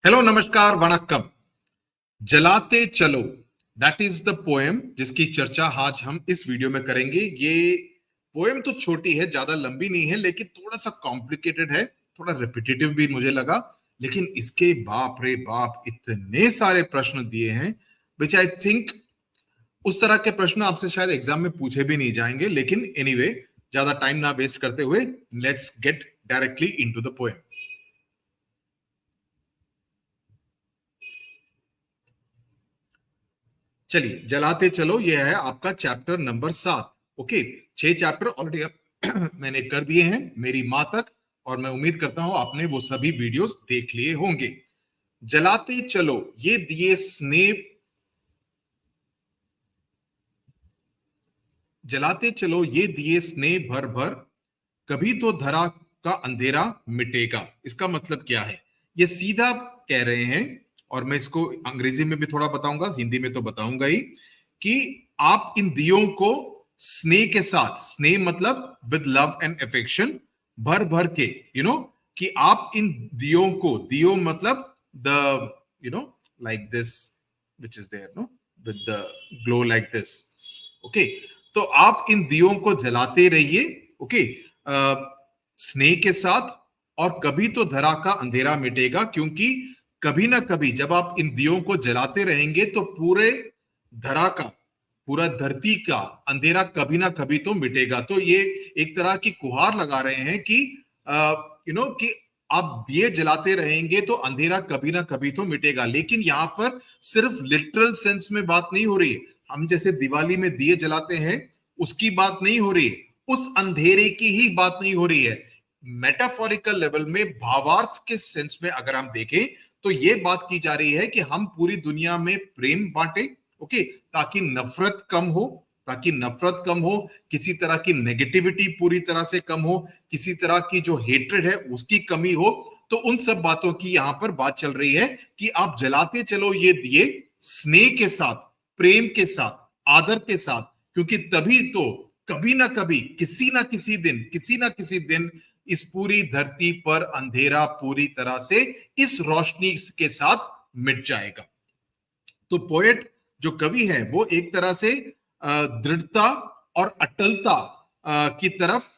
Hello, नमस्कार, वणक्कम। जलाते चलो, दैट इज द पोएम जिसकी चर्चा आज हम इस वीडियो में करेंगे। ये पोएम तो छोटी है, ज्यादा लंबी नहीं है, लेकिन थोड़ा सा कॉम्प्लिकेटेड है, थोड़ा रिपीटेटिव भी मुझे लगा। लेकिन इसके बाप रे बाप इतने सारे प्रश्न दिए हैं विच आई थिंक उस तरह के प्रश्न आपसे शायद एग्जाम में पूछे भी नहीं जाएंगे। लेकिन एनीवे, ज्यादा टाइम ना वेस्ट करते हुए let's get directly into the poem. चलिए, जलाते चलो, ये है आपका chapter number 7। Okay, 6 chapter already मैंने कर दिए हैं मेरी मां तक, और मैं उम्मीद करता हूं आपने वो सभी वीडियोस देख लिए होंगे। जलाते चलो ये दिए स्नेह, जलाते चलो ये दिए स्नेह भर भर, कभी तो धरा का अंधेरा मिटेगा। इसका मतलब क्या है? ये सीधा कह रहे हैं, और मैं इसको अंग्रेजी में भी थोड़ा बताऊंगा, हिंदी में तो बताऊंगा ही, कि आप इन दियों को स्नेह के साथ, स्नेह मतलब विद लव एंड अफेक्शन, भर भर के, कि आप इन दियों को, दियो मतलब the, like this which is there, no, with the glow like this. Okay, तो आप इन दियों को जलाते रहिए। ओके, स्नेह के साथ, और कभी तो धरा का अंधेरा मिटेगा, क्योंकि कभी ना कभी जब आप इन दियों को जलाते रहेंगे तो पूरे धरा का, पूरा धरती का अंधेरा कभी ना कभी तो मिटेगा। तो ये एक तरह की गुहार लगा रहे हैं कि कि आप दिए जलाते रहेंगे तो अंधेरा कभी ना कभी तो मिटेगा। लेकिन यहां पर सिर्फ लिटरल सेंस में बात नहीं हो रही है। हम जैसे दिवाली में दिए जलाते हैं उसकी बात नहीं हो रही है, उस अंधेरे की ही बात नहीं हो रही है। मेटाफोरिकल लेवल में, भावार्थ के सेंस में अगर हम देखें तो ये बात की जा रही है कि हम पूरी दुनिया में प्रेम बांटे। ओके, ताकि नफरत कम हो, ताकि नफरत कम हो, किसी तरह की नेगेटिविटी पूरी तरह से कम हो, किसी तरह की जो हेट्रेड है उसकी कमी हो। तो उन सब बातों की यहां पर बात चल रही है कि आप जलाते चलो ये दिए स्नेह के साथ, प्रेम के साथ, आदर के साथ, क्योंकि तभी तो कभी ना कभी, किसी ना किसी दिन, किसी ना किसी दिन इस पूरी धरती पर अंधेरा पूरी तरह से इस रोशनी के साथ मिट जाएगा। तो पोएट, जो कवि है, वो एक तरह से दृढ़ता और अटलता की तरफ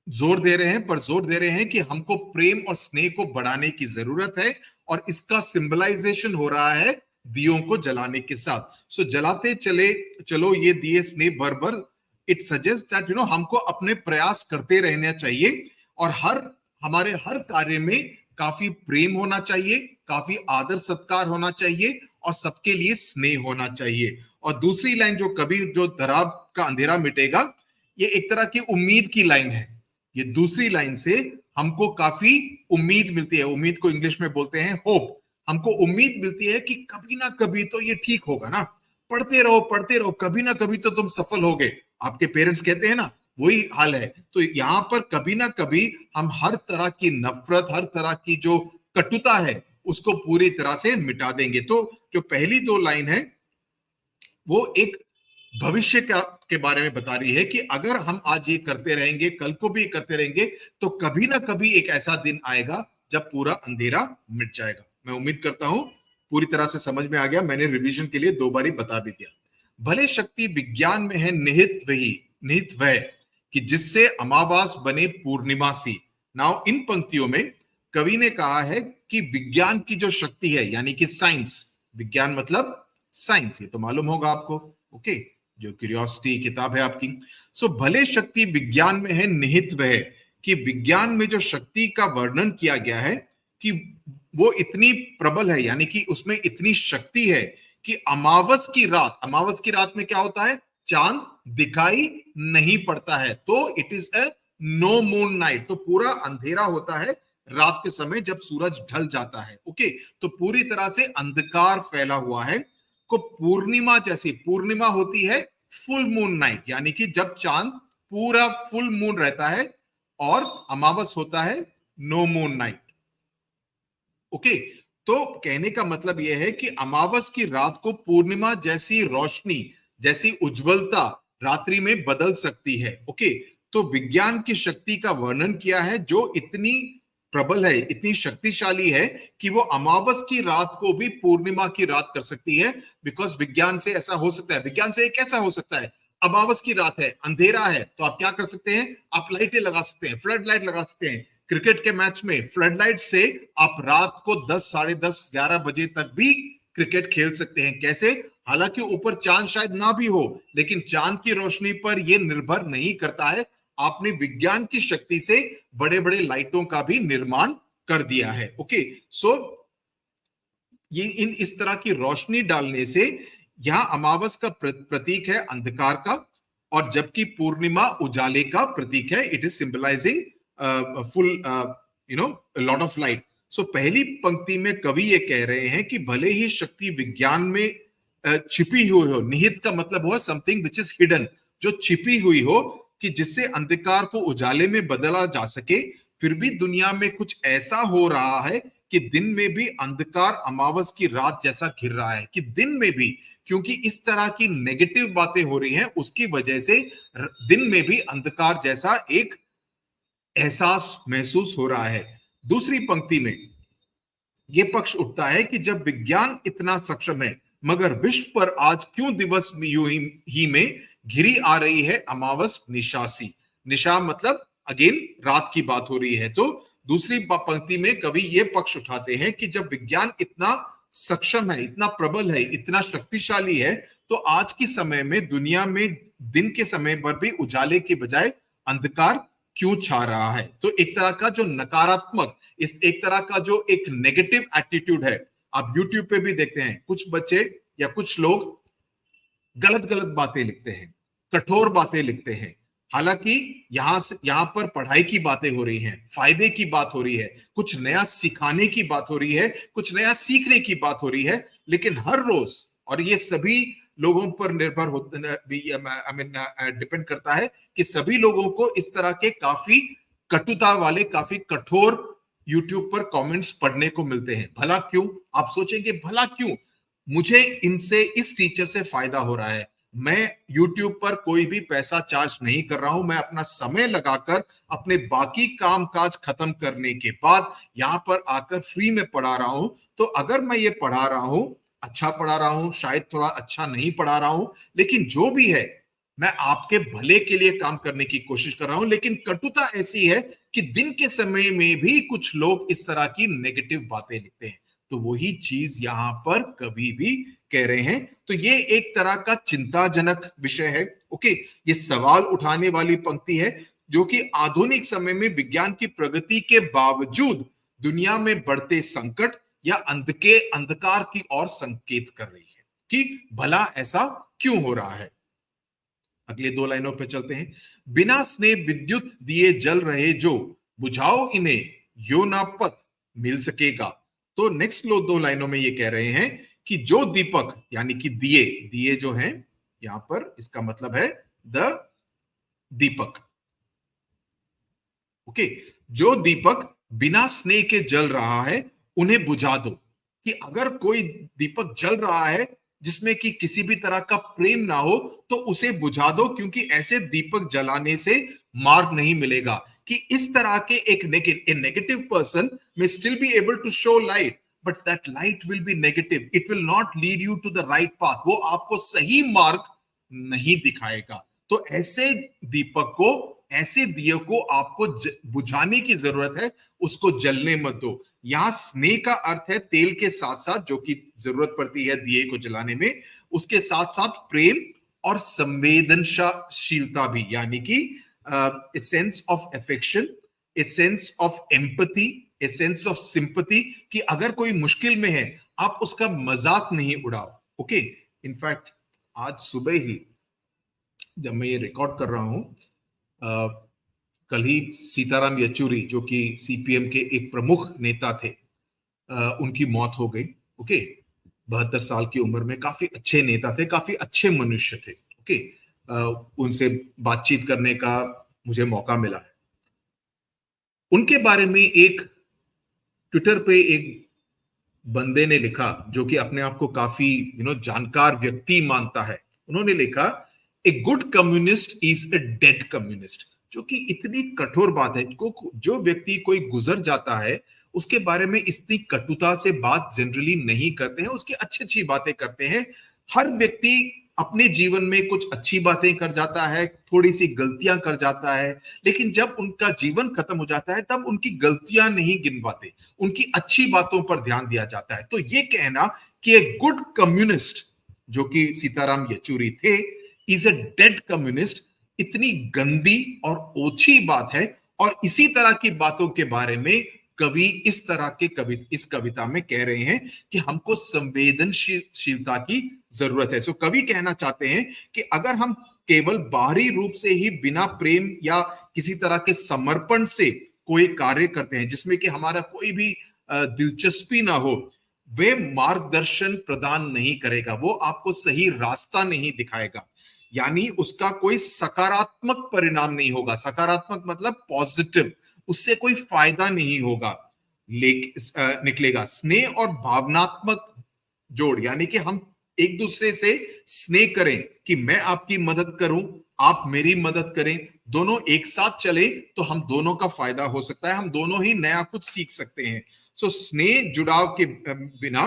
जोर दे रहे हैं, पर जोर दे रहे हैं कि हमको प्रेम और स्नेह को बढ़ाने की जरूरत है, और इसका सिंबलाइजेशन हो रहा है दियों को जलाने के साथ। सो जलाते चले चलो ये दिए स्नेह भर भर, इट सजेस्ट दैट हमको अपने प्रयास करते रहना चाहिए, और हमारे हर कार्य में काफी प्रेम होना चाहिए, काफी आदर सत्कार होना चाहिए, और सबके लिए स्नेह होना चाहिए। और दूसरी लाइन जो कभी जो धरा का अंधेरा मिटेगा, ये एक तरह की उम्मीद की लाइन है। ये दूसरी लाइन से हमको काफी उम्मीद मिलती है। उम्मीद को इंग्लिश में बोलते हैं होप। हमको उम्मीद मिलती है कि कभी ना कभी तो ये ठीक होगा ना, पढ़ते रहो, कभी ना कभी तो तुम सफल होगे। आपके पेरेंट्स कहते हैं ना, वही हाल है। तो यहां पर कभी ना कभी हम हर तरह की नफरत, हर तरह की जो कटुता है, उसको पूरी तरह से मिटा देंगे। तो जो पहली दो लाइन है वो एक भविष्य के बारे में बता रही है कि अगर हम आज ये करते रहेंगे, कल को भी करते रहेंगे, तो कभी ना कभी एक ऐसा दिन आएगा जब पूरा अंधेरा मिट जाएगा। मैं उम्मीद करता हूं पूरी तरह से समझ में आ गया। मैंने रिवीजन के लिए 2 बारी बता भी दिया। भले शक्ति विज्ञान में है निहित वह, कि जिससे अमावास बने पूर्णिमा सी। नाउ इन पंक्तियों में कवि ने कहा है कि विज्ञान की जो शक्ति है, यानी कि साइंस, विज्ञान मतलब साइंस, ये तो मालूम होगा आपको। ओके, जो क्यूरियोसिटी किताब है आपकी। सो भले शक्ति विज्ञान में है निहित वह, कि विज्ञान में जो शक्ति का वर्णन किया गया है कि वो इतनी प्रबल है, यानी कि उसमें इतनी शक्ति है कि अमावस की रात में क्या होता है? चांद दिखाई नहीं पड़ता है। तो it is a no moon night, तो पूरा अंधेरा होता है रात के समय जब सूरज ढल जाता है। ओके, तो पूरी तरह से अंधकार फैला हुआ है। को पूर्णिमा जैसी, पूर्णिमा होती है फुल मून नाइट, यानी कि जब चांद पूरा फुल मून रहता है, और अमावस होता है नो मून नाइट। ओके, तो कहने का मतलब यह है कि अमावस की रात को पूर्णिमा जैसी रोशनी, जैसी उज्जवलता रात्रि में बदल सकती है। ओके, तो विज्ञान की शक्ति का वर्णन किया है जो इतनी प्रबल है, इतनी शक्तिशाली है कि वो अमावस की रात को भी पूर्णिमा की रात कर सकती है। बिकॉज विज्ञान से ऐसा हो सकता है। विज्ञान से कैसा हो सकता है? अमावस की रात है, अंधेरा है, तो आप क्या कर सकते हैं? आप लाइटें लगा सकते हैं, फ्लड लाइट लगा सकते हैं। क्रिकेट के मैच में फ्लड लाइट से आप रात को 10, साढ़े 10, 11 बजे तक भी क्रिकेट खेल सकते हैं। कैसे? हालांकि ऊपर चांद शायद ना भी हो, लेकिन चांद की रोशनी पर यह निर्भर नहीं करता है। आपने विज्ञान की शक्ति से बड़े बड़े लाइटों का भी निर्माण कर दिया है। ओके, सो ये इस तरह की रोशनी डालने से यहां अमावस का प्रतीक है अंधकार का, और जबकि पूर्णिमा उजाले का प्रतीक है। It is symbolising full lot of light. So पहली पंक्ति में कवि ये कह रहे हैं कि भले ही शक्ति विज्ञान में छिपी हुई हो, निहित का मतलब हो समथिंग विच इज हिडन, जो छिपी हुई हो, कि जिससे अंधकार को उजाले में बदला जा सके, फिर भी दुनिया में कुछ ऐसा हो रहा है कि दिन में भी अंधकार अमावस की रात जैसा घिर रहा है। कि दिन में भी, क्योंकि इस तरह की नेगेटिव बातें हो रही हैं, उसकी वजह से दिन में भी अंधकार जैसा एक एहसास महसूस हो रहा है। दूसरी पंक्ति में यह पक्ष उठता है कि जब विज्ञान इतना सक्षम है, मगर विश्व पर आज क्यों दिवस यूं ही में घिरी आ रही है अमावस निशासी। निशा मतलब अगेन रात की बात हो रही है। तो दूसरी पंक्ति में कवि ये पक्ष उठाते हैं कि जब विज्ञान इतना सक्षम है, इतना प्रबल है, इतना शक्तिशाली है, तो आज के समय में दुनिया में दिन के समय पर भी उजाले के बजाय अंधकार क्यों छा रहा है। तो एक तरह का जो नकारात्मक, इस एक तरह का जो एक नेगेटिव एटीट्यूड है, आप यूट्यूब पे भी देखते हैं कुछ बच्चे या कुछ लोग गलत गलत बातें लिखते हैं, कठोर बातें लिखते हैं। हालांकि यहां पर पढ़ाई की बातें हो रही हैं, फायदे की बात हो रही है, कुछ नया सिखाने की बात हो रही है, कुछ नया सीखने की बात हो रही है। लेकिन हर रोज, और ये सभी लोगों पर निर्भर डिपेंड करता है कि सभी लोगों को इस तरह के काफी कटुता वाले, काफी कठोर यूट्यूब पर कमेंट्स पढ़ने को मिलते हैं। भला क्यों? आप सोचेंगे भला क्यों? मुझे इनसे, इस टीचर से फायदा हो रहा है। मैं YouTube पर कोई भी पैसा चार्ज नहीं कर रहा हूं। मैं अपना समय लगाकर अपने बाकी काम काज खत्म करने के बाद यहां पर आकर फ्री में पढ़ा रहा हूं। तो अगर मैं ये पढ़ा रहा हूं, अच्छा पढ़ा रहा हूं, शायद थोड़ा अच्छा नहीं पढ़ा रहा हूं, लेकिन जो भी है, मैं आपके भले के लिए काम करने की कोशिश कर रहा हूं। लेकिन कटुता ऐसी है कि दिन के समय में भी कुछ लोग इस तरह की नेगेटिव बातें लिखते हैं। तो वही चीज यहां पर कवि भी कह रहे हैं। तो ये एक तरह का चिंताजनक विषय है। ओके, ये सवाल उठाने वाली पंक्ति है, जो कि आधुनिक समय में विज्ञान की प्रगति के बावजूद दुनिया में बढ़ते संकट या अंधकार की ओर संकेत कर रही है कि भला ऐसा क्यों हो रहा है। अगले दो लाइनों पे चलते हैं। बिना स्नेह विद्युत दिए जल रहे जो, बुझाओ इन्हें यो ना पथ मिल सकेगा। तो नेक्स्ट दो लाइनों में ये कह रहे हैं कि जो दीपक, यानी कि दिए, दिए जो हैं यहां पर, इसका मतलब है द दीपक। ओके, जो दीपक बिना स्नेह के जल रहा है उन्हें बुझा दो। कि अगर कोई दीपक जल रहा है जिसमें कि किसी भी तरह का प्रेम ना हो, तो उसे बुझा दो, क्योंकि ऐसे दीपक जलाने से मार्ग नहीं मिलेगा। कि इस तरह के एक negative person may still be able to show light, but that light will be negative. It will not lead you to the right path. वो आपको सही मार्ग नहीं दिखाएगा। तो ऐसे दीपक को, ऐसे दिए को आपको बुझाने की जरूरत है, उसको जलने मत दो। यहां स्नेह का अर्थ है तेल के साथ साथ, जो कि जरूरत पड़ती है दिए को जलाने में, उसके साथ साथ प्रेम और संवेदनशीलता भी, यानी कि a sense of affection, a sense of empathy, a sense of sympathy, कि अगर कोई मुश्किल में है आप उसका मजाक नहीं उड़ाओ। ओके, इनफैक्ट आज सुबह ही जब मैं ये रिकॉर्ड कर रहा हूं, कल ही सीताराम येचुरी, जो कि सीपीएम के एक प्रमुख नेता थे, उनकी मौत हो गई। ओके, 72 साल की उम्र में, काफी अच्छे नेता थे, काफी अच्छे मनुष्य थे। ओके, उनसे बातचीत करने का मुझे मौका मिला है। उनके बारे में एक ट्विटर पे एक बंदे ने लिखा, जो कि अपने आप को काफी जानकार व्यक्ति मानता है। उन्होंने लिखा, a good communist is a dead communist. जो कि इतनी कठोर बात है। जो व्यक्ति कोई गुजर जाता है उसके बारे में इतनी कटुता से बात जनरली नहीं करते हैं, उसकी अच्छी अच्छी बातें करते हैं। हर व्यक्ति अपने जीवन में कुछ अच्छी बातें कर जाता है, थोड़ी सी गलतियां कर जाता है, लेकिन जब उनका जीवन खत्म हो जाता है तब उनकी गलतियां नहीं गिनवाते, उनकी अच्छी बातों पर ध्यान दिया जाता है। तो ये कहना कि एक गुड कम्युनिस्ट, जो कि सीताराम येचुरी थे, इज अ डेड कम्युनिस्ट, इतनी गंदी और ओछी बात है। और इसी तरह की बातों के बारे में कवि इस तरह के इस कविता में कह रहे हैं कि हमको संवेदनशीलता की जरूरत है। सो कवि कहना चाहते हैं कि अगर हम केवल बाहरी रूप से ही बिना प्रेम या किसी तरह के समर्पण से कोई कार्य करते हैं जिसमें कि हमारा कोई भी दिलचस्पी ना हो, वे मार्गदर्शन प्रदान नहीं करेगा, वो आपको सही रास्ता नहीं दिखाएगा, यानी उसका कोई सकारात्मक परिणाम नहीं होगा। सकारात्मक मतलब पॉजिटिव, उससे कोई फायदा नहीं होगा निकलेगा। स्नेह और भावनात्मक जोड़, यानी कि हम एक दूसरे से स्नेह करें कि मैं आपकी मदद करूं, आप मेरी मदद करें, दोनों एक साथ चले तो हम दोनों का फायदा हो सकता है, हम दोनों ही नया कुछ सीख सकते हैं। सो स्नेह जुड़ाव के बिना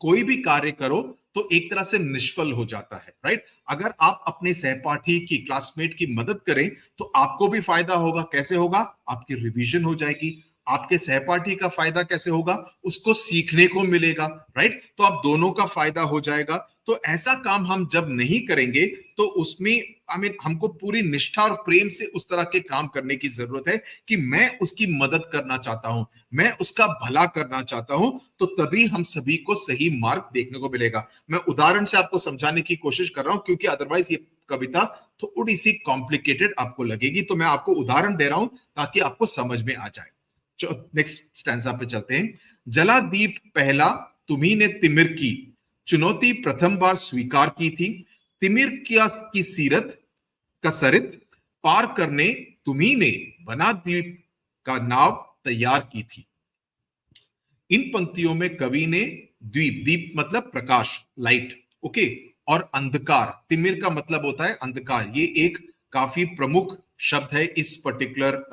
कोई भी कार्य करो तो एक तरह से निष्फल हो जाता है, राइट। अगर आप अपने सहपाठी की, क्लासमेट की मदद करें तो आपको भी फायदा होगा। कैसे होगा? आपकी रिवीजन हो जाएगी। आपके सहपाठी का फायदा कैसे होगा? उसको सीखने को मिलेगा, राइट। तो आप दोनों का फायदा हो जाएगा। तो ऐसा काम हम जब नहीं करेंगे तो उसमें हमको पूरी निष्ठा और प्रेम से उस तरह के काम करने की जरूरत है कि मैं उसकी मदद करना चाहता हूं, मैं उसका भला करना चाहता हूं, तो तभी हम सभी को सही मार्ग देखने को मिलेगा। मैं उदाहरण से आपको समझाने की कोशिश कर रहा हूं क्योंकि अदरवाइज ये कविता थोड़ी सी कॉम्प्लिकेटेड आपको लगेगी, तो मैं आपको उदाहरण दे रहा हूं ताकि आपको समझ में आ जाए। नेक्स्ट स्टैंजा पे चलते हैं। जला दीप पहला तुम्ही ने तिमिर की, चुनौती प्रथम बार स्वीकार की थी। तिमिर की सीरत का सरित पार करने तुम्ही ने बना द्वीप का नाव तैयार की थी। इन पंक्तियों में कवि ने द्वीप, दीप मतलब प्रकाश, लाइट, ओके, और अंधकार, तिमिर का मतलब होता है अंधकार, ये एक काफी प्रमुख शब्द है इस पर्टिकुलर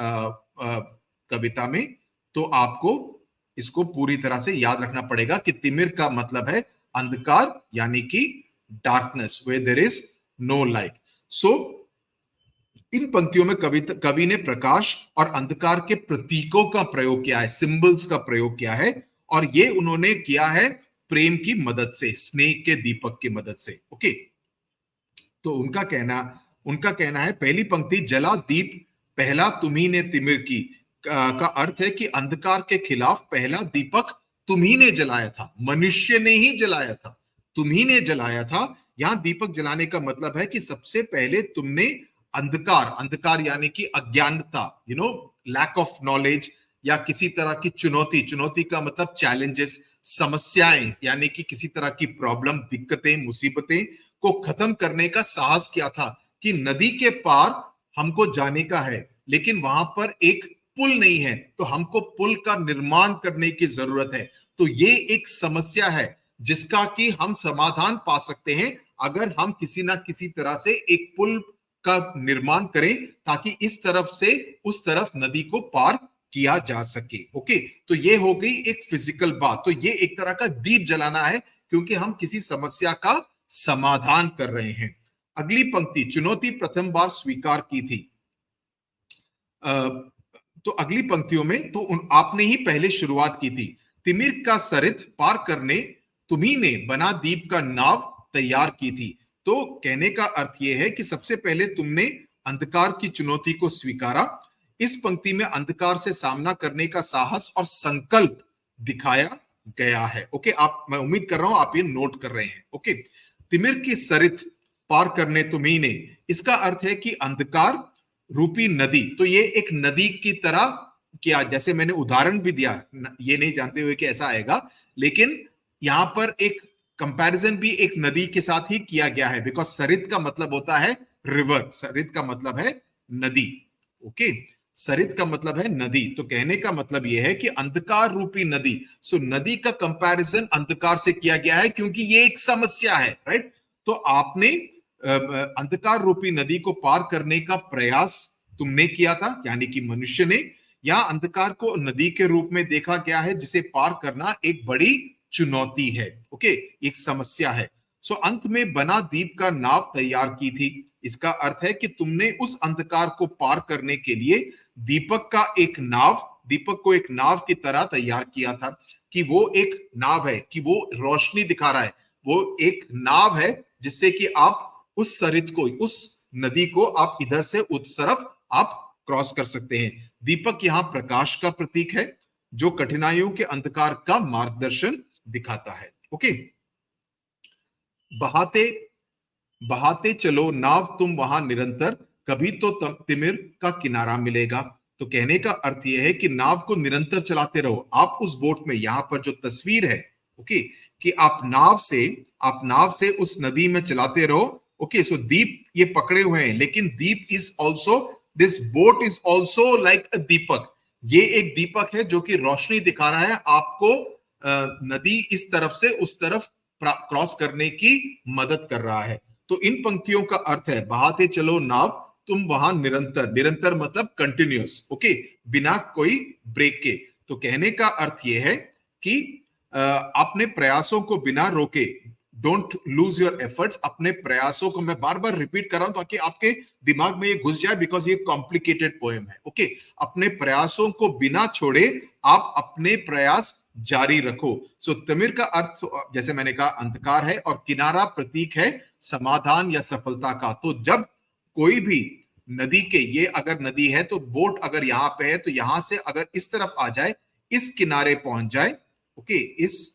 कविता में। तो आपको इसको पूरी तरह से याद रखना पड़ेगा कि तिमिर का मतलब है अंधकार, यानी कि darkness, where there is no light. So इन पंक्तियों में कवि ने प्रकाश और अंधकार के प्रतीकों का प्रयोग किया है, सिंबल्स का प्रयोग किया है, और ये उन्होंने किया है प्रेम की मदद से, स्नेह के दीपक की मदद से, ओके। तो उनका कहना है, पहली पंक्ति जला दीप पहला तुम्ही ने तिमिर की का अर्थ है कि अंधकार के खिलाफ पहला दीपक तुम्ही ने जलाया था, मनुष्य ने ही जलाया था, तुम्ही ने जलाया था। यहां दीपक जलाने का मतलब है कि सबसे पहले तुमने अंधकार, अंधकार यानी कि अज्ञानता, लैक ऑफ नॉलेज, या किसी तरह की चुनौती, चुनौती का मतलब चैलेंजेस, समस्याएं, यानी कि किसी तरह की प्रॉब्लम, दिक्कतें, मुसीबतें को खत्म करने का साहस किया था कि नदी के पार हमको जाने का है, लेकिन वहां पर एक पुल नहीं है, तो हमको पुल का निर्माण करने की जरूरत है। तो ये एक समस्या है जिसका कि हम समाधान पा सकते हैं अगर हम किसी ना किसी तरह से एक पुल का निर्माण करें ताकि इस तरफ से उस तरफ नदी को पार किया जा सके, ओके। तो ये हो गई एक फिजिकल बात। तो ये एक तरह का दीप जलाना है क्योंकि हम किसी समस्या का समाधान कर रहे हैं। अगली पंक्ति, चुनौती प्रथम बार स्वीकार की थी। तो अगली पंक्तियों में तो आपने ही पहले शुरुआत की थी। तिमिर का सरित पार करने तुम्ही ने बना दीप का नाव तैयार की थी। तो कहने का अर्थ यह है कि सबसे पहले तुमने अंधकार की चुनौती को स्वीकारा। इस पंक्ति में अंधकार से सामना करने का साहस और संकल्प दिखाया गया है, ओके। मैं उम्मीद कर रहा हूं आप ये नोट कर रहे हैं, ओके। तिमिर की सरित पार करने तुम्ही ने, इसका अर्थ है कि अंधकार रूपी नदी, तो ये एक नदी की तरह किया, जैसे मैंने उदाहरण भी दिया, ये नहीं जानते हुए कि ऐसा आएगा, लेकिन यहां पर एक कंपैरिजन भी एक नदी के साथ ही किया गया है, बिकॉज सरित का मतलब होता है रिवर, सरित का मतलब है नदी, ओके। सरित का मतलब है नदी, तो कहने का मतलब यह है कि अंधकार रूपी नदी, सो नदी का कंपैरिजन अंधकार से किया गया है क्योंकि ये एक समस्या है, राइट। तो आपने अंधकार रूपी नदी को पार करने का प्रयास तुमने किया था, यानी कि मनुष्य ने। या अंधकार को नदी के रूप में देखा गया है जिसे पार करना एक बड़ी चुनौती है, ओके, एक समस्या है। सो अंत में बना दीप का नाव तैयार की थी। इसका अर्थ है कि तुमने उस अंधकार को पार करने के लिए दीपक को एक नाव की तरह तैयार किया था, कि वो एक नाव है, कि वो रोशनी दिखा रहा है, वो एक नाव है जिससे कि आप उस सरित को, उस नदी को आप इधर से उस तरफ आप क्रॉस कर सकते हैं। दीपक यहां प्रकाश का प्रतीक है जो कठिनाइयों के अंधकार का मार्गदर्शन दिखाता है। ओके, बहाते बहाते चलो नाव तुम वहां निरंतर, कभी तो तिमिर का किनारा मिलेगा। तो कहने का अर्थ यह है कि नाव को निरंतर चलाते रहो। आप उस बोट में, यहां पर जो तस्वीर है, ओके, कि आप नाव से उस नदी में चलाते रहो। ओके, सो दीप ये पकड़े हुए हैं, लेकिन deep is also, this boat is also like a deepak. ये एक दीपक है जो कि रोशनी दिखा रहा है आपको, नदी इस तरफ से उस तरफ क्रॉस करने की मदद कर रहा है। तो इन पंक्तियों का अर्थ है, बहाते चलो नाव तुम वहां निरंतर, निरंतर मतलब कंटिन्यूअस, ओके, बिना कोई ब्रेक के। तो कहने का अर्थ यह है कि अपने प्रयासों को बिना रोके, डोंट लूज योर एफर्ट्स, अपने प्रयासों को, मैं बार बार रिपीट कर रहा हूं ताकि आपके दिमाग में ये घुस जाए, बिकॉज ये कॉम्प्लिकेटेड पोएम है। ओके, अपने प्रयासों को बिना छोड़े आप अपने प्रयास जारी रखो। सो तिमिर का अर्थ, जैसे मैंने कहा, अंधकार है, और किनारा प्रतीक है समाधान या सफलता का। तो जब कोई भी नदी के, ये अगर नदी है तो बोट अगर यहां पे है तो यहां से अगर इस तरफ आ जाए, इस किनारे पहुंच जाए, ओके, इस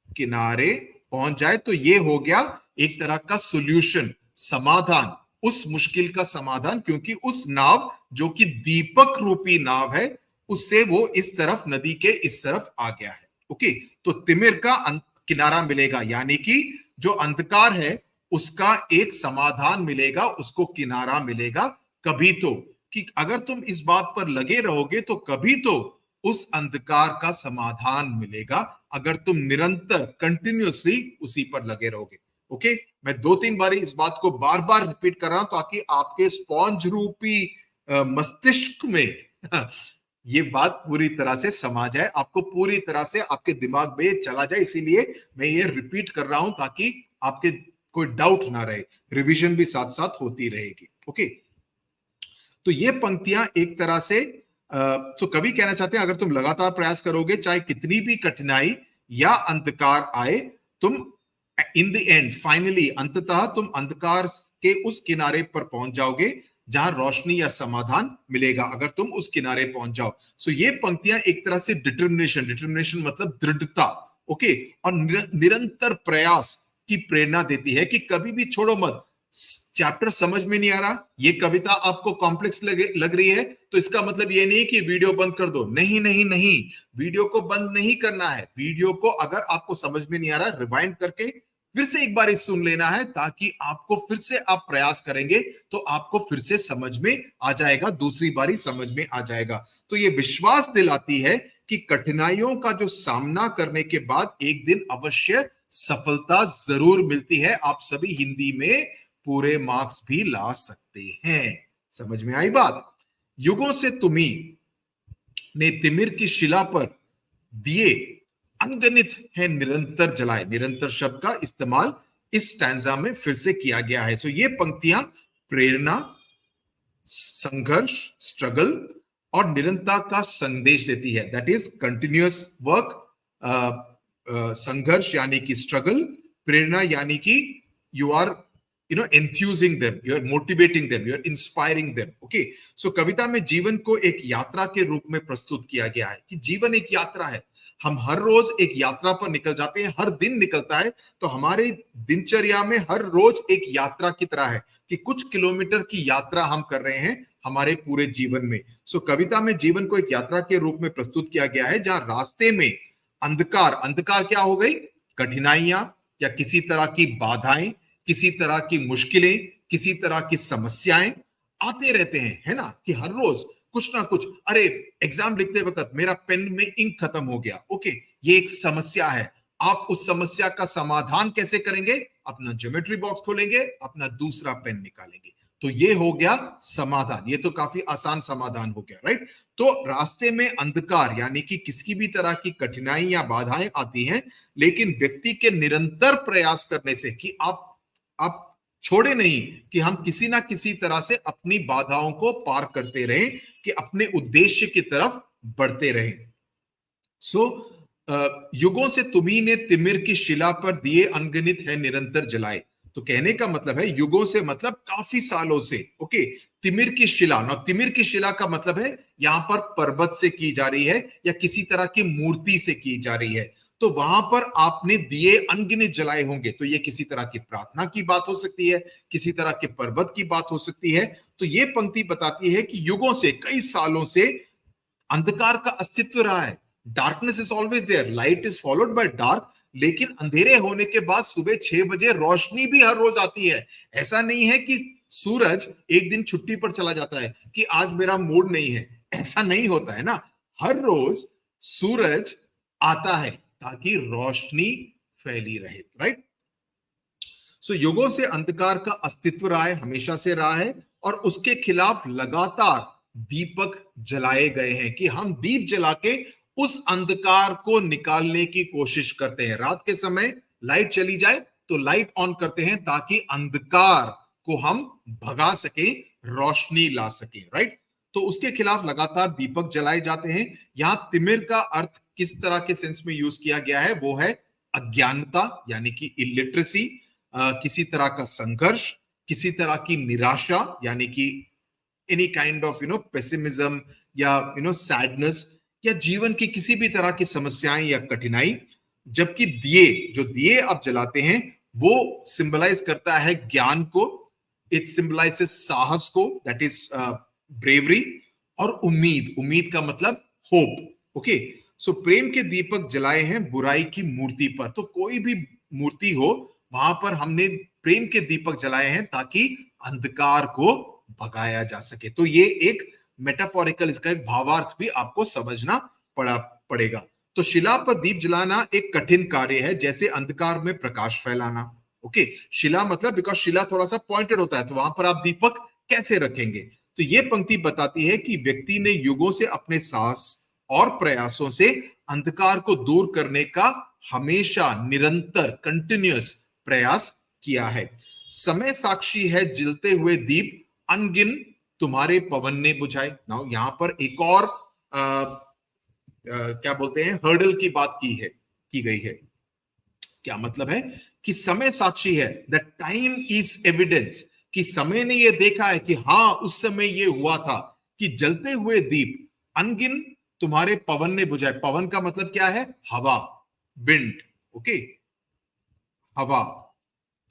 किनारे पहुंच जाए, तो ये हो गया एक तरह का सॉल्यूशन, समाधान, उस मुश्किल का समाधान, क्योंकि उस नाव जो कि दीपक रूपी नाव है, उससे वो इस तरफ, नदी के इस तरफ आ गया है। ओके, तो तिमिर का किनारा मिलेगा, यानी कि जो अंधकार है उसका एक समाधान मिलेगा, उसको किनारा मिलेगा कभी तो, कि अगर तुम इस बात पर लगे रहोगे तो कभी तो उस अंधकार का समाधान मिलेगा, अगर तुम निरंतर कंटिन्यूअसली उसी पर लगे रहोगे। ओके, मैं 2-3 बारी इस बात को बार बार रिपीट कर रहा हूं ताकि आपके स्पॉन्ज रूपी मस्तिष्क में ये बात पूरी तरह से समा जाए, आपको पूरी तरह से आपके दिमाग में चला जाए, इसीलिए मैं ये रिपीट कर रहा हूं ताकि आपके कोई डाउट ना रहे, रिवीजन भी साथ साथ होती रहेगी। ओके, तो ये पंक्तियां एक तरह से तो कभी कहना चाहते हैं, अगर तुम लगातार प्रयास करोगे, चाहे कितनी भी कठिनाई या अंधकार आए, तुम इन द एंड, फाइनली, अंततः तुम अंधकार के उस किनारे पर पहुंच जाओगे जहां रोशनी या समाधान मिलेगा, अगर तुम उस किनारे पहुंच जाओ। सो ये पंक्तियां एक तरह से डिटर्मिनेशन मतलब दृढ़ता, ओके, और निरंतर प्रयास की प्रेरणा देती है कि कभी भी छोड़ो मत। चैप्टर समझ में नहीं आ रहा, ये कविता आपको कॉम्प्लेक्स लग रही है, तो इसका मतलब ये नहीं कि वीडियो बंद कर दो, नहीं नहीं नहीं, वीडियो को बंद नहीं करना है। वीडियो को अगर आपको समझ में नहीं आ रहा, रिवाइंड करके फिर से एक बार सुन लेना है, ताकि आपको फिर से, आप प्रयास करेंगे तो आपको फिर से समझ में आ जाएगा, दूसरी बारी समझ में आ जाएगा। तो ये विश्वास दिलाती है कि कठिनाइयों का जो सामना करने के बाद एक दिन अवश्य सफलता जरूर मिलती है। आप सभी हिंदी में पूरे मार्क्स भी ला सकते हैं। समझ में आई बात? युगों से तुम्ही ने तिमिर की शिला पर दिए अनगिनत है निरंतर जलाए। निरंतर शब्द का इस्तेमाल इस स्टैंजा में फिर से किया गया है। सो ये पंक्तियां प्रेरणा, संघर्ष, स्ट्रगल और निरंतरता का संदेश देती है। दैट इज कंटिन्यूअस वर्क, संघर्ष यानी कि स्ट्रगल, प्रेरणा यानी कि you are enthusing them, you are motivating them, you are inspiring them. Okay, so कविता में जीवन को एक यात्रा के रूप में प्रस्तुत किया गया है कि जीवन एक यात्रा है। हम हर रोज एक यात्रा पर निकल जाते हैं, हर दिन निकलता है, तो हमारे दिनचर्या में हर रोज एक यात्रा की तरह है कि कुछ किलोमीटर की यात्रा हम कर रहे हैं हमारे पूरे जीवन में। सो कविता में जीवन को एक यात्रा के रूप में प्रस्तुत किया गया है, जहां रास्ते में अंधकार क्या हो गई, कठिनाइयां या किसी तरह की बाधाएं, किसी तरह की मुश्किलें, किसी तरह की समस्याएं आते रहते हैं, है ना, कि हर रोज कुछ ना कुछ, अरे एग्जाम लिखते वक्त मेरा पेन में इंक खत्म हो गया, ओके, ये एक समस्या है। आप उस समस्या का समाधान कैसे करेंगे? अपना ज्योमेट्री बॉक्स खोलेंगे, अपना दूसरा पेन निकालेंगे, तो ये हो गया समाधान, ये तो काफी आसान समाधान हो गया, राइट। तो रास्ते में अंधकार यानी कि किसी भी तरह की कठिनाई या बाधाएं आती हैं, लेकिन व्यक्ति के निरंतर प्रयास करने से कि आप छोड़े नहीं कि हम किसी ना किसी तरह से अपनी बाधाओं को पार करते रहें, कि अपने उद्देश्य की तरफ बढ़ते रहें। सो युगों से तुम्ही ने तिमिर की शिला पर दिए अनगिनत है निरंतर जलाए। तो कहने का मतलब है युगों से मतलब काफी सालों से, ओके। तिमिर की शिला ना, तिमिर की शिला का मतलब है यहां पर पर्वत से की जा रही है या किसी तरह की मूर्ति से की जा रही है। तो वहां पर आपने दिए अनगिनत जलाए होंगे, तो ये किसी तरह की प्रार्थना की बात हो सकती है, किसी तरह के पर्वत की बात हो सकती है। तो ये पंक्ति बताती है कि युगों से, कई सालों से अंधकार का अस्तित्व रहा है। Darkness is always there, light is followed by dark, लेकिन अंधेरे होने के बाद सुबह 6 बजे रोशनी भी हर रोज आती है। ऐसा नहीं है कि सूरज एक दिन छुट्टी पर चला जाता है कि आज मेरा मूड नहीं है, ऐसा नहीं होता है ना। हर रोज सूरज आता है ताकि रोशनी फैली रहे, राइट। सो युगों से अंधकार का अस्तित्व रहा है, हमेशा से रहा है, और उसके खिलाफ लगातार दीपक जलाए गए हैं कि हम दीप जला के उस अंधकार को निकालने की कोशिश करते हैं। रात के समय लाइट चली जाए तो लाइट ऑन करते हैं ताकि अंधकार को हम भगा सके, रोशनी ला सके, राइट। तो उसके खिलाफ लगातार दीपक जलाए जाते हैं। यहां तिमिर का अर्थ किस तरह के सेंस में यूज किया गया है, वो है अज्ञानता यानी कि इलिटरेसी, किसी तरह का संघर्ष, किसी तरह की निराशा यानी कि एनी काइंड ऑफ पेसिमिज्म या सैडनेस, या जीवन की किसी भी तरह की समस्याएं या कठिनाई। जबकि दिए, जो दिए आप जलाते हैं, वो सिंबलाइज करता है ज्ञान को, इट सिंबलाइजेस साहस को, दैट इज ब्रेवरी, और उम्मीद, उम्मीद का मतलब होप, ओके। सो प्रेम के दीपक जलाए हैं बुराई की मूर्ति पर। तो कोई भी मूर्ति हो, वहां पर हमने प्रेम के दीपक जलाए हैं ताकि अंधकार को भगाया जा सके। तो ये एक मेटाफोरिकल, इसका एक भावार्थ भी आपको समझना पड़ेगा। तो शिला पर दीप जलाना एक कठिन कार्य है, जैसे अंधकार में प्रकाश फैलाना, ओके। शिला मतलब, बिकॉज शिला थोड़ा सा पॉइंटेड होता है, तो वहां पर आप दीपक कैसे रखेंगे। तो ये पंक्ति बताती है कि व्यक्ति ने युगों से अपने साहस और प्रयासों से अंधकार को दूर करने का हमेशा निरंतर कंटिन्यूअस प्रयास किया है। समय साक्षी है जलते हुए दीप अनगिन तुम्हारे पवन ने बुझाए। नाउ यहां पर एक और क्या बोलते हैं, हर्डल की बात की गई है। क्या मतलब है कि समय साक्षी है, द टाइम इज एविडेंस, कि समय ने यह देखा है कि हाँ उस समय यह हुआ था कि जलते हुए दीप अनगिन तुम्हारे पवन ने बुझाए। पवन का मतलब क्या है, हवा, विंड, ओके, हवा।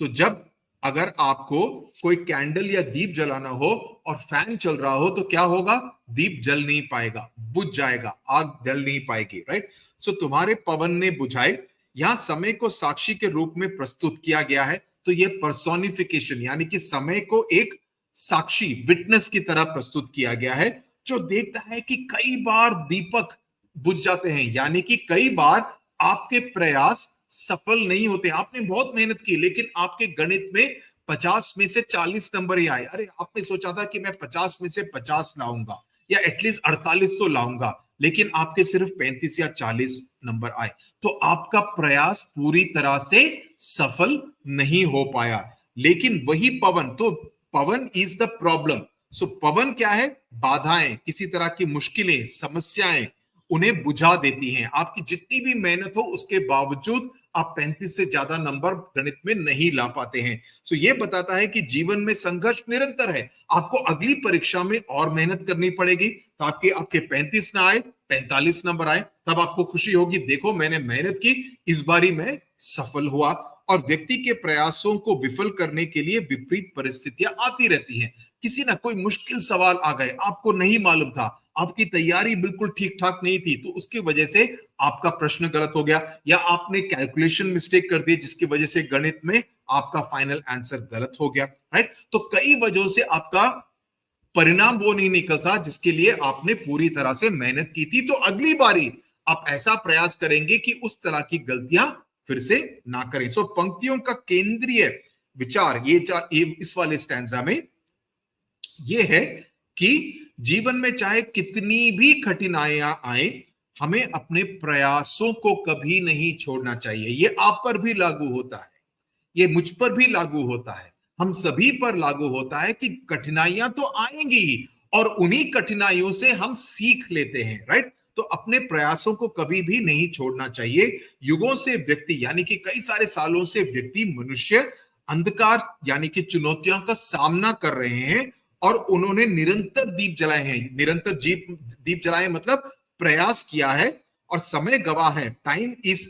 तो जब अगर आपको कोई कैंडल या दीप जलाना हो और फैन चल रहा हो तो क्या होगा, दीप जल नहीं पाएगा, बुझ जाएगा, आग जल नहीं पाएगी, राइट। सो तुम्हारे पवन ने बुझाए, यहां समय को साक्षी के रूप में प्रस्तुत किया गया है। तो यह पर्सोनिफिकेशन यानी कि समय को एक साक्षी, विटनेस की तरह प्रस्तुत किया गया है, जो देखता है कि कई बार दीपक बुझ जाते हैं, यानी कि कई बार आपके प्रयास सफल नहीं होते। आपने बहुत मेहनत की लेकिन आपके गणित में 50 में से 40 नंबर ही आए। अरे आपने सोचा था कि मैं 50 में से 50 लाऊंगा या एटलीस्ट 48 तो लाऊंगा, लेकिन आपके सिर्फ 35 या 40 नंबर आए, तो आपका प्रयास पूरी तरह से सफल नहीं हो पाया। लेकिन वही पवन, तो पवन इज द प्रॉब्लम। सो पवन क्या है, बाधाएं, किसी तरह की मुश्किलें, समस्याएं, उन्हें बुझा देती हैं। आपकी जितनी भी मेहनत हो उसके बावजूद आप 35 से ज्यादा नंबर गणित में नहीं ला पाते हैं। सो ये बताता है कि जीवन में संघर्ष निरंतर है। आपको अगली परीक्षा में और मेहनत करनी पड़ेगी ताकि आपके 35 ना आए, 45 नंबर आए, तब आपको खुशी होगी, देखो मैंने मेहनत की, इस बारी मैं सफल हुआ। और व्यक्ति के प्रयासों को विफल करने के लिए विपरीत परिस्थितियां आती रहती हैं। किसी ना कोई मुश्किल सवाल आ गए, आपको नहीं मालूम था, आपकी तैयारी बिल्कुल ठीक ठाक नहीं थी, तो उसकी वजह से आपका प्रश्न गलत हो गया, या आपने कैलकुलेशन मिस्टेक कर दी जिसकी वजह से गणित में आपका फाइनल आंसर गलत हो गया, राइट। तो कई वजहों से आपका परिणाम वो नहीं निकलता जिसके लिए आपने पूरी तरह से मेहनत की थी। तो अगली बारी आप ऐसा प्रयास करेंगे कि उस तरह की गलतियां फिर से ना करें। सो पंक्तियों का केंद्रीय विचार ये इस वाले स्टैंजा में ये है कि जीवन में चाहे कितनी भी कठिनाइयां आए, हमें अपने प्रयासों को कभी नहीं छोड़ना चाहिए। ये आप पर भी लागू होता है, ये मुझ पर भी लागू होता है, हम सभी पर लागू होता है कि कठिनाइयां तो आएंगी ही, और उन्हीं कठिनाइयों से हम सीख लेते हैं, राइट। तो अपने प्रयासों को कभी भी नहीं छोड़ना चाहिए। युगों से व्यक्ति, यानी कि कई सारे सालों से व्यक्ति, मनुष्य अंधकार यानी कि चुनौतियों का सामना कर रहे हैं, और उन्होंने निरंतर दीप जलाए हैं। निरंतर दीप जलाए मतलब प्रयास किया है, और समय गवाह है, time is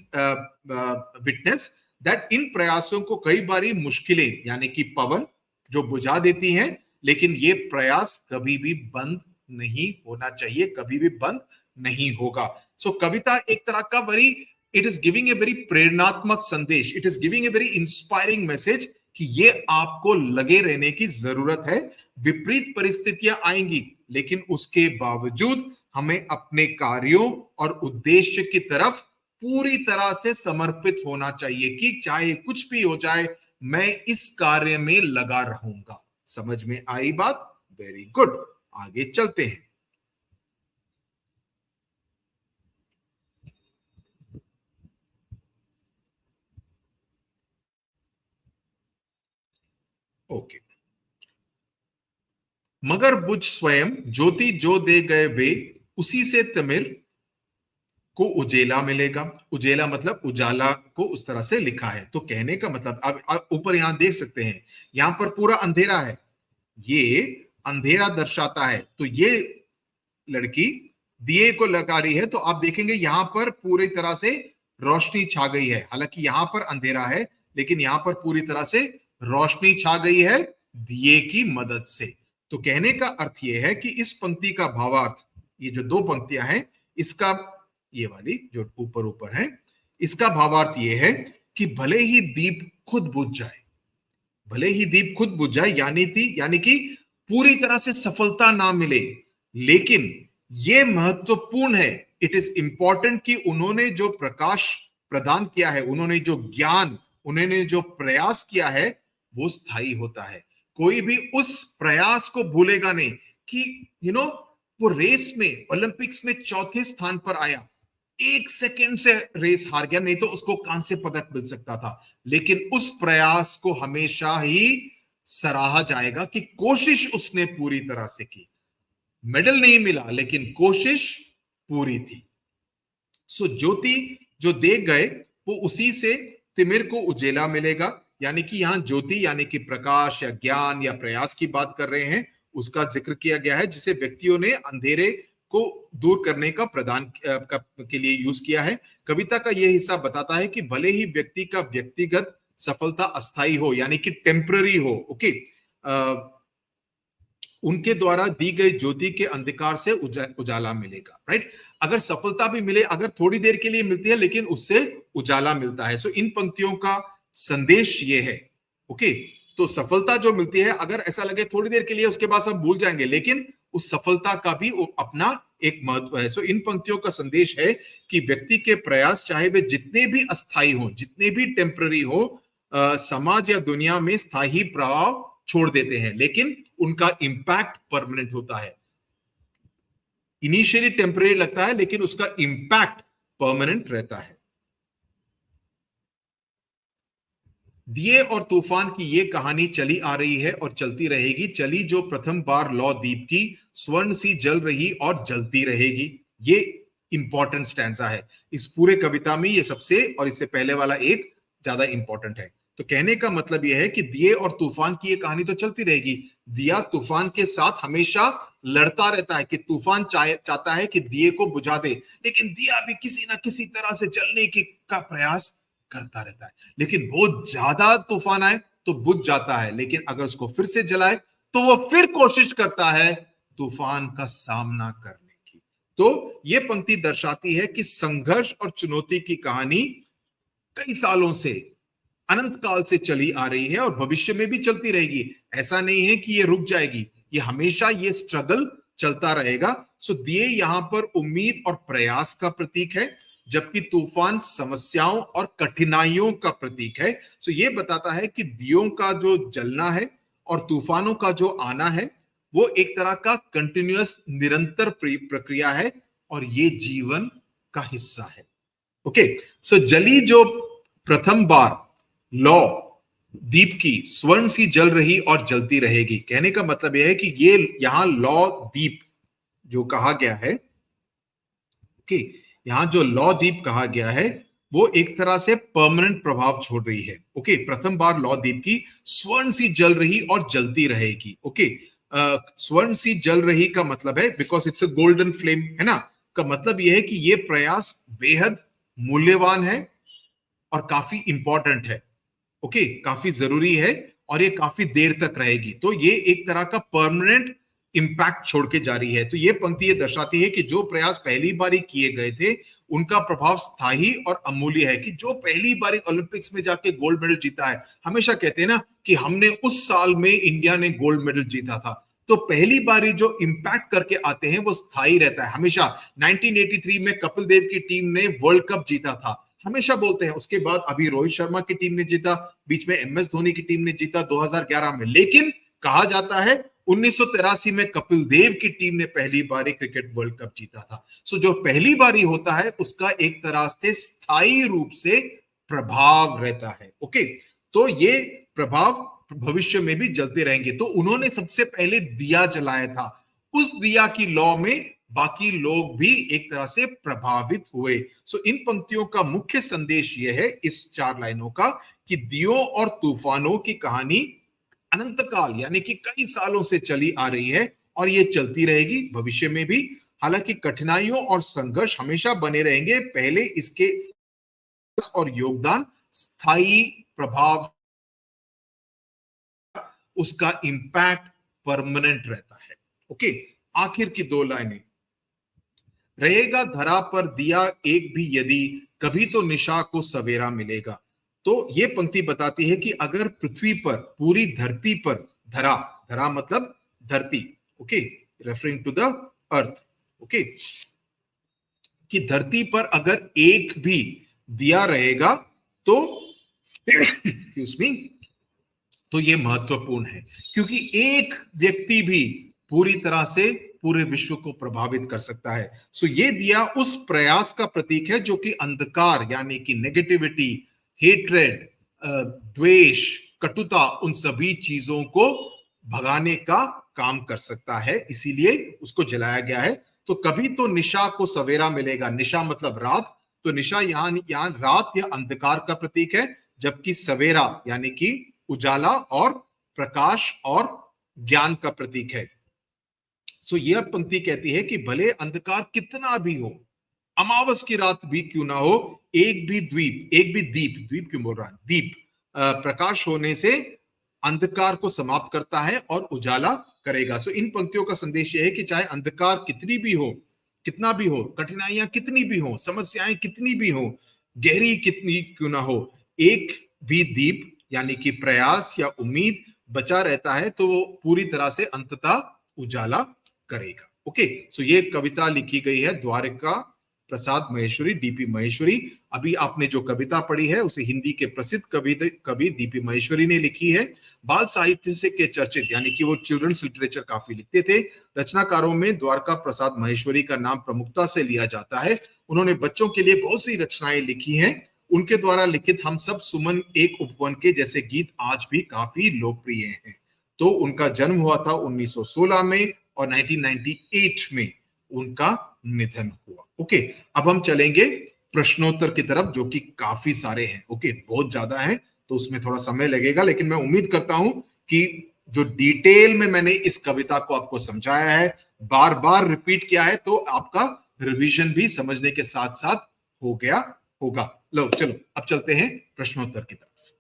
witness, that in प्रयासों को कई बारी मुश्किलें यानी कि पवन जो बुझा देती हैं, लेकिन ये प्रयास कभी भी बंद नहीं होना चाहिए, कभी भी बंद नहीं होगा। सो कविता एक तरह का very, it is giving a very प्रेरणात्मक संदेश, it is giving a very inspiring message कि ये आपको लगे रहने की जरूरत है। विपरीत परिस्थितियां आएंगी, लेकिन उसके बावजूद हमें अपने कार्यों और उद्देश्य की तरफ पूरी तरह से समर्पित होना चाहिए कि चाहे कुछ भी हो जाए, मैं इस कार्य में लगा रहूंगा। समझ में आई बात? वेरी गुड, आगे चलते हैं। ओके। मगर बुझ स्वयं ज्योति जो दे गए वे, उसी से तिमिर को उजेला मिलेगा। उजेला मतलब उजाला को उस तरह से लिखा है। तो कहने का मतलब, अब ऊपर यहां देख सकते हैं, यहां पर पूरा अंधेरा है, ये अंधेरा दर्शाता है। तो ये लड़की दिए को लगा रही है, तो आप देखेंगे यहां पर पूरी तरह से रोशनी छा गई है। हालांकि यहां पर अंधेरा है, लेकिन यहां पर पूरी तरह से रोशनी छा गई है दिए की मदद से। तो कहने का अर्थ यह है कि इस पंक्ति का भावार्थ, ये जो दो पंक्तियां हैं, इसका, ये वाली जो ऊपर ऊपर है, इसका भावार्थ यह है कि भले ही दीप खुद बुझ जाए, भले ही दीप खुद बुझ जाए, यानी कि पूरी तरह से सफलता ना मिले, लेकिन यह महत्वपूर्ण है, इट इज इंपॉर्टेंट कि उन्होंने जो प्रकाश प्रदान किया है, उन्होंने जो ज्ञान, उन्होंने जो प्रयास किया है, वो स्थायी होता है। कोई भी उस प्रयास को भूलेगा नहीं कि वो रेस में, ओलंपिक्स में चौथे स्थान पर आया, 1 सेकेंड से रेस हार गया, नहीं तो उसको कांस्य पदक मिल सकता था। लेकिन उस प्रयास को हमेशा ही सराहा जाएगा कि कोशिश उसने पूरी तरह से की। मेडल नहीं मिला, लेकिन कोशिश पूरी थी। सो ज्योति जो दे गए, वो उसी से तिमिर को उजेला मिलेगा। यानी कि यहां ज्योति यानी कि प्रकाश या ज्ञान या प्रयास की बात कर रहे हैं, उसका जिक्र किया गया है, जिसे व्यक्तियों ने अंधेरे को दूर करने का प्रदान के लिए यूज किया है। कविता का यह हिस्सा बताता है कि भले ही व्यक्ति का व्यक्तिगत सफलता अस्थायी हो, यानी कि टेम्पररी हो, ओके, उनके द्वारा दी गई ज्योति के अंधकार से उजाला मिलेगा, राइट। अगर सफलता भी मिले, अगर थोड़ी देर के लिए मिलती है, लेकिन उससे उजाला मिलता है। सो इन पंक्तियों का संदेश ये है, ओके। तो सफलता जो मिलती है, अगर ऐसा लगे थोड़ी देर के लिए, उसके बाद हम भूल जाएंगे, लेकिन उस सफलता का भी अपना एक महत्व है। सो इन पंक्तियों का संदेश है कि व्यक्ति के प्रयास, चाहे वे जितने भी अस्थायी हो, जितने भी टेम्पररी हो, समाज या दुनिया में स्थायी प्रभाव छोड़ देते हैं, लेकिन उनका इंपैक्ट परमानेंट होता है। इनिशियली टेम्पररी लगता है, लेकिन उसका इंपैक्ट परमानेंट रहता है। दिए और तूफान की ये कहानी चली आ रही है और चलती रहेगी। चली जो प्रथम बार लौ दीप की, स्वर्ण सी जल रही और जलती रहेगी। ये इंपॉर्टेंट स्टैंजा है इस पूरे कविता में। ये सबसे, और इससे पहले वाला एक ज्यादा इंपॉर्टेंट है। तो कहने का मतलब यह है कि दिए और तूफान की ये कहानी तो चलती रहेगी। दिया तूफान के साथ हमेशा लड़ता रहता है कि तूफान चाहता है कि दिए को बुझा दे, लेकिन दिया भी किसी ना किसी तरह से जलने का प्रयास करता रहता है। लेकिन बहुत ज्यादा तूफान आए तो बुझ जाता है, लेकिन अगर उसको फिर से जलाए तो वो फिर कोशिश करता है तूफान का सामना करने की। तो ये पंक्ति दर्शाती है कि संघर्ष और चुनौती की कहानी कई सालों से, अनंत काल से चली आ रही है और भविष्य में भी चलती रहेगी। ऐसा नहीं है कि ये रुक जाएगी, ये हमेशा ये स्ट्रगल चलता रहेगा। सो दिए यहां पर उम्मीद और प्रयास का प्रतीक है, जबकि तूफान समस्याओं और कठिनाइयों का प्रतीक है। सो ये बताता है कि दियों का जो जलना है और तूफानों का जो आना है, वो एक तरह का कंटिन्यूअस निरंतर प्रक्रिया है और ये जीवन का हिस्सा है। ओके, सो जली जो प्रथम बार लौ दीप की स्वर्ण सी जल रही और जलती रहेगी, कहने का मतलब यह है कि ये यहां लौ दीप जो कहा गया है, ओके, यहां जो लौ दीप कहा गया है वो एक तरह से परमानेंट प्रभाव छोड़ रही है। ओके, प्रथम बार लौ दीप की स्वर्ण सी जल रही और जलती रहेगी। ओके, स्वर्ण सी जल रही का मतलब है because it's a golden flame, है ना, का मतलब यह है कि ये प्रयास बेहद मूल्यवान है और काफी इंपॉर्टेंट है। ओके, काफी जरूरी है और ये काफी देर तक रहेगी। तो ये एक तरह का परमानेंट इंपैक्ट छोड़ के जा रही है। तो ये पंक्ति ये दर्शाती है कि जो प्रयास पहली बार किए गए थे उनका प्रभाव स्थायी और अमूल्य है। कि जो पहली बार ओलंपिक्स में जाके गोल्ड मेडल जीता है, हमेशा कहते हैं ना कि हमने उस साल में इंडिया ने गोल्ड मेडल जीता था, तो पहली बारी जो इंपैक्ट करके आते हैं वो स्थायी रहता है हमेशा। 1983 में कपिल देव की टीम ने वर्ल्ड कप जीता था, हमेशा बोलते हैं। उसके बाद अभी रोहित शर्मा की टीम ने जीता, बीच में एमएस धोनी की टीम ने जीता 2011 में, लेकिन कहा जाता है 1983 में कपिल देव की टीम ने पहली बार क्रिकेट वर्ल्ड कप जीता था। सो जो पहली बारी होता है उसका एक तरह से स्थायी रूप से प्रभाव रहता है। ओके, तो ये प्रभाव भविष्य में भी जलते रहेंगे। तो उन्होंने सबसे पहले दिया जलाया था, उस दिया की लौ में बाकी लोग भी एक तरह से प्रभावित हुए। सो इन पंक्तियों का मुख्य संदेश यह है, इस 4 लाइनों का, कि दियों और तूफानों की कहानी अनंत काल यानी कि कई सालों से चली आ रही है और ये चलती रहेगी भविष्य में भी। हालांकि कठिनाइयों और संघर्ष हमेशा बने रहेंगे, पहले इसके और योगदान स्थायी प्रभाव, उसका इंपैक्ट परमानेंट रहता है। ओके, आखिर की 2 लाइनें, रहेगा धरा पर दिया एक भी यदि, कभी तो निशा को सवेरा मिलेगा। तो ये पंक्ति बताती है कि अगर पृथ्वी पर, पूरी धरती पर, धरा, धरा मतलब धरती, okay, referring to the earth, okay, कि धरती पर अगर एक भी दिया रहेगा तो एक्सक्यूज मी, तो ये महत्वपूर्ण है, क्योंकि एक व्यक्ति भी पूरी तरह से पूरे विश्व को प्रभावित कर सकता है। सो ये दिया उस प्रयास का प्रतीक है जो कि अंधकार यानी कि नेगेटिविटी, हेट्रेड, द्वेष, कटुता, उन सभी चीजों को भगाने का काम कर सकता है, इसीलिए उसको जलाया गया है। तो कभी तो निशा को सवेरा मिलेगा, निशा मतलब रात, तो निशा यहां रात या अंधकार का प्रतीक है, जबकि सवेरा यानी कि उजाला और प्रकाश और ज्ञान का प्रतीक है। सो यह पंक्ति कहती है कि भले अंधकार कितना भी हो, अमावस की रात भी क्यों ना हो, एक भी दीप, द्वीप क्यों बोल रहा है, दीप प्रकाश होने से अंधकार को समाप्त करता है और उजाला करेगा। सो इन पंक्तियों का संदेश यह है कि चाहे अंधकार कितनी भी हो, कितना भी हो, कठिनाइयां कितनी भी हो, समस्याएं कितनी भी हो, गहरी कितनी क्यों ना हो, एक भी दीप यानी कि प्रयास या उम्मीद बचा रहता है तो वो पूरी तरह से अंततः उजाला करेगा। ओके, सो ये कविता लिखी गई है द्वारका प्रसाद महेश्वरी, डीपी महेश्वरी। अभी आपने जो कविता पढ़ी है उसे हिंदी के प्रसिद्ध कवि डीपी महेश्वरी ने लिखी है। बाल साहित्य से के चर्चित यानी कि वो चिल्ड्रंस लिटरेचर काफी लिखते थे, रचनाकारों में द्वारका प्रसाद महेश्वरी का नाम प्रमुखता से लिया जाता है। उन्होंने बच्चों के लिए बहुत सी रचनाएं लिखी हैं। उनके द्वारा लिखित हम सब सुमन एक उपवन के जैसे गीत आज भी काफी लोकप्रिय हैं। तो उनका जन्म हुआ था 1916 में और 1998 में उनका निधन हुआ। ओके, अब हम चलेंगे प्रश्नोत्तर की तरफ जो कि काफी सारे हैं। ओके, बहुत ज्यादा है तो उसमें थोड़ा समय लगेगा, लेकिन मैं उम्मीद करता हूं कि जो डिटेल में मैंने इस कविता को आपको समझाया है, बार बार रिपीट किया है, तो आपका रिवीजन भी समझने के साथ साथ हो गया होगा। लो चलो अब चलते हैं प्रश्नोत्तर की तरफ।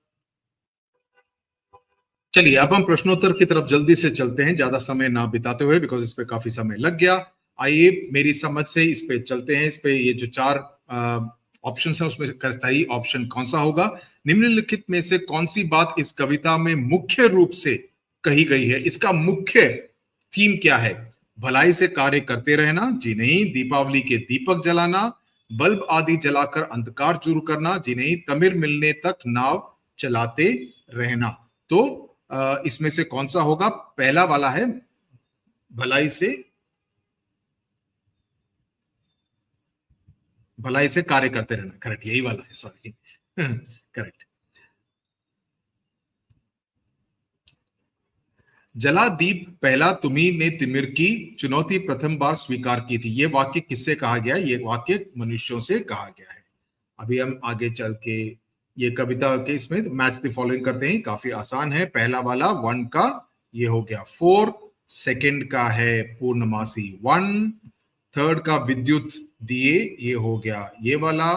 चलिए अब हम प्रश्नोत्तर की तरफ जल्दी से चलते हैं, ज्यादा समय ना बिताते हुए, बिकॉज इस पे काफी समय लग गया। आइए मेरी समझ से इस पे चलते हैं। इस पे ये जो 4 ऑप्शन है उसमें सही ऑप्शन कौन सा होगा? निम्नलिखित में से कौन सी बात इस कविता में मुख्य रूप से कही गई है? इसका मुख्य थीम क्या है? भलाई से कार्य करते रहना, जी नहीं। दीपावली के दीपक जलाना, बल्ब आदि जलाकर अंधकार दूर करना, जी नहीं। तमिर मिलने तक नाव चलाते रहना। तो इसमें से कौन सा होगा? पहला वाला है भलाई से कार्य करते रहना, करेक्ट, यही वाला है, सॉरी। करेक्ट। जला दीप पहला तुम्ही ने तिमिर की, चुनौती प्रथम बार स्वीकार की थी। ये वाक्य किससे कहा गया है? ये वाक्य मनुष्यों से कहा गया है। अभी हम आगे चल के ये कविता के इसमें मैच द फॉलोइंग करते हैं। काफी आसान है। पहला वाला वन का ये हो गया 4, सेकंड का है पूर्णमासी 1, थर्ड का विद्युत दिए ये हो गया ये वाला,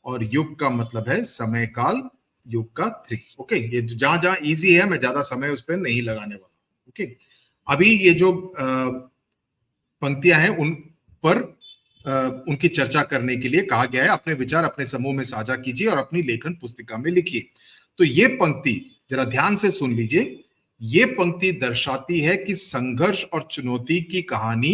और युग का मतलब है समय काल, युग का 3। ओके, ये जहां जहां इजी है मैं ज्यादा समय उस पर नहीं लगाने वाला। ओके, अभी ये जो पंक्तियां हैं उन पर उनकी चर्चा करने के लिए कहा गया है। अपने विचार अपने समूह में साझा कीजिए और अपनी लेखन पुस्तिका में लिखिए। तो ये पंक्ति जरा ध्यान से सुन लीजिए। ये पंक्ति दर्शाती है कि संघर्ष और चुनौती की कहानी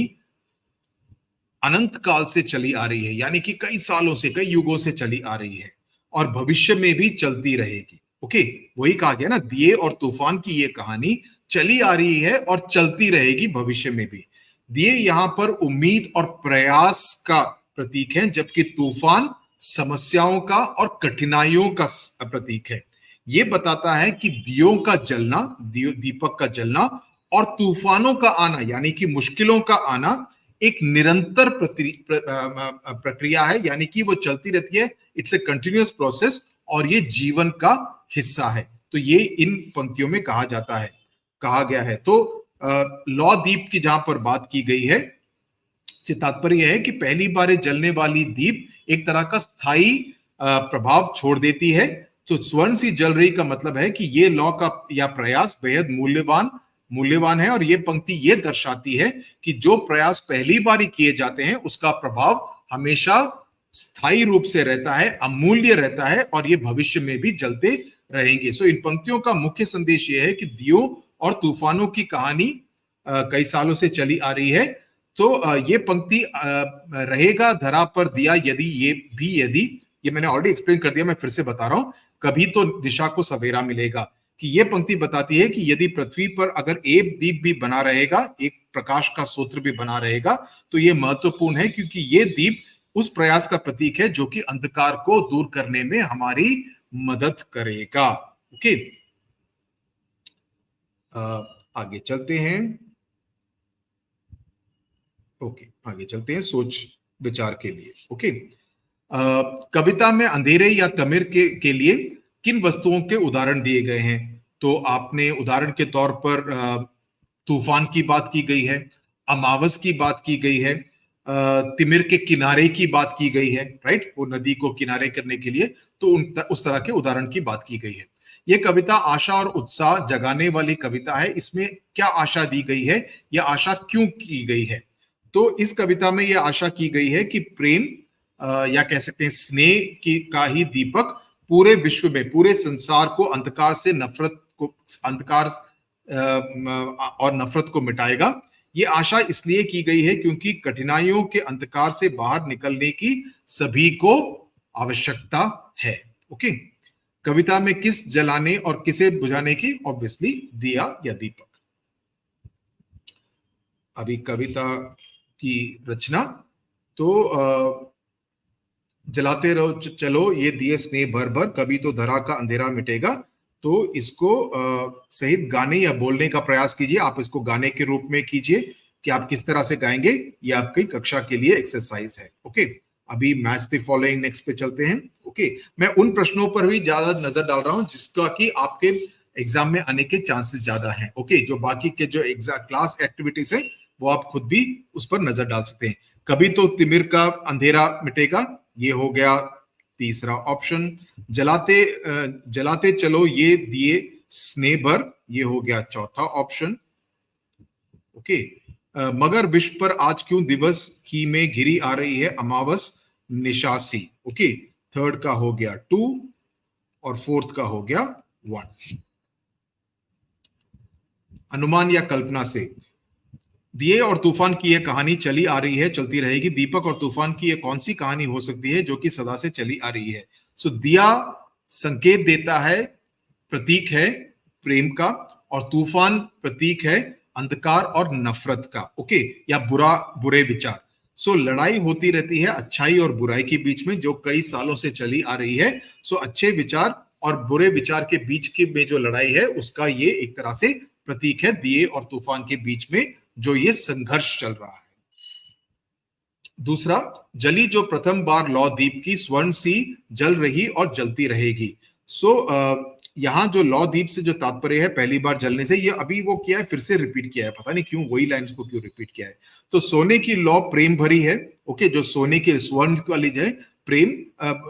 अनंत काल से चली आ रही है, यानी कि कई सालों से, कई युगों से चली आ रही है और भविष्य में भी चलती रहेगी। ओके, वही कहा गया ना, दिए और तूफान की ये कहानी चली आ रही है और चलती रहेगी भविष्य में भी। दिए यहां पर उम्मीद और प्रयास का प्रतीक है, जबकि तूफान समस्याओं का और कठिनाइयों का प्रतीक है। ये बताता है कि दियों का जलना, दीपक का जलना और तूफानों का आना, यानी कि मुश्किलों का आना एक निरंतर प्रक्रिया है, यानी कि वो चलती रहती है। इट्स ए कंटिन्यूअस प्रोसेस और ये जीवन का हिस्सा है। तो ये इन पंक्तियों में कहा जाता है, कहा गया है। तो लौ दीप की जहां पर बात की गई है, से तात्पर्य है कि पहली बार जलने वाली दीप एक तरह का स्थायी प्रभाव छोड़ देती है। तो स्वर्ण सी जल रही का मतलब है कि ये लौ का या प्रयास बेहद मूल्यवान है। और ये पंक्ति ये दर्शाती है कि जो प्रयास पहली बार किए जाते हैं उसका प्रभाव हमेशा स्थायी रूप से रहता है, अमूल्य रहता है और ये भविष्य में भी जलते रहेंगे। सो इन पंक्तियों का मुख्य संदेश यह है कि दियों और तूफानों की कहानी कई सालों से चली आ रही है। तो ये पंक्ति रहेगा धरा पर दिया यदि ये मैंने ऑलरेडी एक्सप्लेन कर दिया, मैं फिर से बता रहा हूं, कभी तो दिशा को सवेरा मिलेगा। कि ये पंक्ति बताती है कि यदि पृथ्वी पर अगर एक दीप भी बना रहेगा, एक प्रकाश का सूत्र भी बना रहेगा, तो ये महत्वपूर्ण है, क्योंकि ये दीप उस प्रयास का प्रतीक है जो कि अंधकार को दूर करने में हमारी मदद करेगा। ओके, आगे चलते हैं। ओके, आगे चलते हैं सोच विचार के लिए। ओके, कविता में अंधेरे या तमिर के लिए किन वस्तुओं के उदाहरण दिए गए हैं? तो आपने उदाहरण के तौर पर तूफान की बात की गई है, अमावस की बात की गई है, तिमिर के किनारे की बात की गई है, राइट, वो नदी को किनारे करने के लिए, तो उस तरह के उदाहरण की बात की गई है। ये कविता आशा और उत्साह जगाने वाली कविता है। इसमें क्या आशा दी गई है या आशा क्यों की गई है? तो इस कविता में यह आशा की गई है कि प्रेम या कह सकते हैं स्नेह की का ही दीपक पूरे विश्व में, पूरे संसार को अंधकार से अंधकार और नफरत को मिटाएगा। ये आशा इसलिए की गई है क्योंकि कठिनाइयों के अंधकार से बाहर निकलने की सभी को आवश्यकता है। ओके, कविता में किस जलाने और किसे बुझाने की? ऑब्वियसली दिया या दीपक। अभी कविता की रचना, तो जलाते रहो चलो ये दिए स्नेह भर भर, कभी तो धरा का अंधेरा मिटेगा। तो इसको सहित गाने या बोलने का प्रयास कीजिए। आप इसको गाने के रूप में कीजिए कि आप किस तरह से गाएंगे, ये आपकी कक्षा के लिए एक्सरसाइज है। ओके, अभी मैच द फॉलोइंग नेक्स्ट पे चलते हैं। ओके, मैं उन प्रश्नों पर भी ज्यादा नजर डाल रहा हूं जिसका कि आपके एग्जाम में आने के चांसेस ज्यादा हैं। ओके, जो बाकी के जो एग्जाम क्लास एक्टिविटीज है वो आप खुद भी उस पर नजर डाल सकते हैं। कभी तो तिमिर का अंधेरा मिटेगा, ये हो गया तीसरा ऑप्शन। जलाते चलो ये दिए स्नेह भर, ये हो गया चौथा ऑप्शन। ओके, मगर विश्व पर आज क्यों दिवस की में घिरी आ रही है अमावस निशासी। ओके, थर्ड का हो गया 2 और फोर्थ का हो गया 1। अनुमान या कल्पना से दिए और तूफान की यह कहानी चली आ रही है, चलती रहेगी। दीपक और तूफान की यह कौन सी कहानी हो सकती है जो कि सदा से चली आ रही है? सो दिया संकेत देता है, प्रतीक है प्रेम का, और तूफान प्रतीक है अंधकार और नफरत का, ओके, या बुरे विचार। सो लड़ाई होती रहती है अच्छाई और बुराई के बीच में, जो कई सालों से चली आ रही है। सो अच्छे विचार और बुरे विचार के बीच की में जो लड़ाई है, उसका ये एक तरह से प्रतीक है, दिए और तूफान के बीच में जो ये संघर्ष चल रहा है। दूसरा, जली जो प्रथम बार लौ दीप की, स्वर्ण सी जल रही और जलती रहेगी। सो यहां जो लौ दीप से जो तात्पर्य है पहली बार जलने से, ये अभी वो किया है, फिर से रिपीट किया है, पता नहीं क्यों वही लाइन को क्यों रिपीट किया है। तो सोने की लौ प्रेम भरी है, ओके, जो सोने के स्वर्ण वाली जो है प्रेम,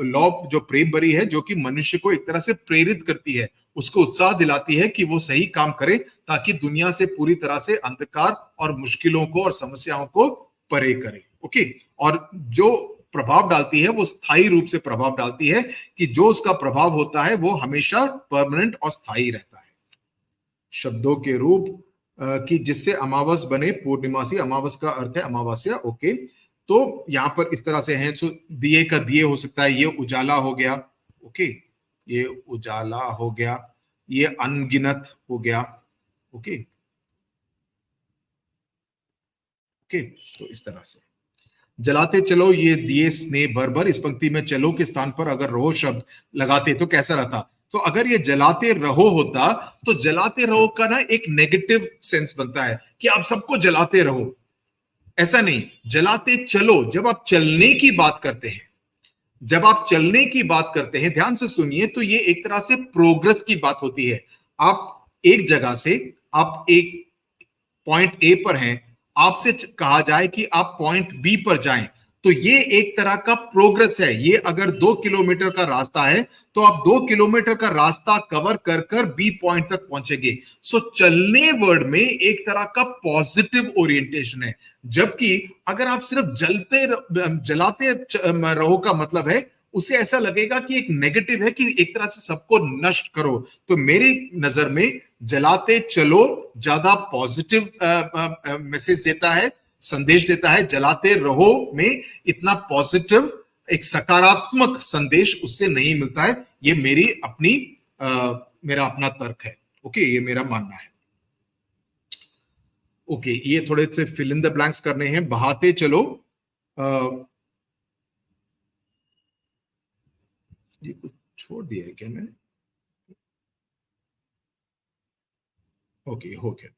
लौ जो प्रेम भरी है, जो कि मनुष्य को एक तरह से प्रेरित करती है, उसको उत्साह दिलाती है कि वो सही काम करे, ताकि दुनिया से पूरी तरह से अंधकार और मुश्किलों को और समस्याओं को परे करे, ओके। और जो प्रभाव डालती है वो स्थायी रूप से प्रभाव डालती है, कि जो उसका प्रभाव होता है वो हमेशा परमानेंट और स्थायी रहता है। शब्दों के रूप कि जिससे अमावस बने पूर्णिमासी, अमावस का अर्थ है अमावस्या, ओके। तो यहां पर इस तरह से है, सो दिए का दिए हो सकता है, ये उजाला हो गया, ओके, ये उजाला हो गया, ये अनगिनत हो गया, ओके, ओके। तो इस तरह से जलाते चलो ये दिए स्नेह भर भर, इस पंक्ति में चलो के स्थान पर अगर रहो शब्द लगाते तो कैसा रहता? तो अगर ये जलाते रहो होता, तो जलाते रहो का ना एक नेगेटिव सेंस बनता है कि आप सबको जलाते रहो, ऐसा नहीं। जलाते चलो, जब आप चलने की बात करते हैं, जब आप चलने की बात करते हैं, ध्यान से सुनिए, तो ये एक तरह से प्रोग्रेस की बात होती है। आप एक जगह से, आप एक पॉइंट ए पर हैं, आपसे कहा जाए कि आप पॉइंट बी पर जाएं, तो ये एक तरह का प्रोग्रेस है। ये अगर 2 किलोमीटर का रास्ता है, तो आप 2 किलोमीटर का रास्ता कवर कर कर बी पॉइंट तक पहुंचेंगे। सो चलने वर्ड में एक तरह का पॉजिटिव ओरिएंटेशन है, जबकि अगर आप सिर्फ जलाते रहो का मतलब है, उसे ऐसा लगेगा कि एक नेगेटिव है, कि एक तरह से सबको नष्ट करो। तो मेरी नजर में जलाते चलो ज्यादा पॉजिटिव मैसेज देता है, संदेश देता है। जलाते रहो में इतना पॉजिटिव, एक सकारात्मक संदेश उससे नहीं मिलता है। ये मेरी अपनी मेरा अपना तर्क है, ओके, ये मेरा मानना है, ओके। ये थोड़े से फिल इन द ब्लैंक्स करने हैं। बहाते चलो, ये कुछ छोड़ दिया है क्या मैंने? ओके, हो गया।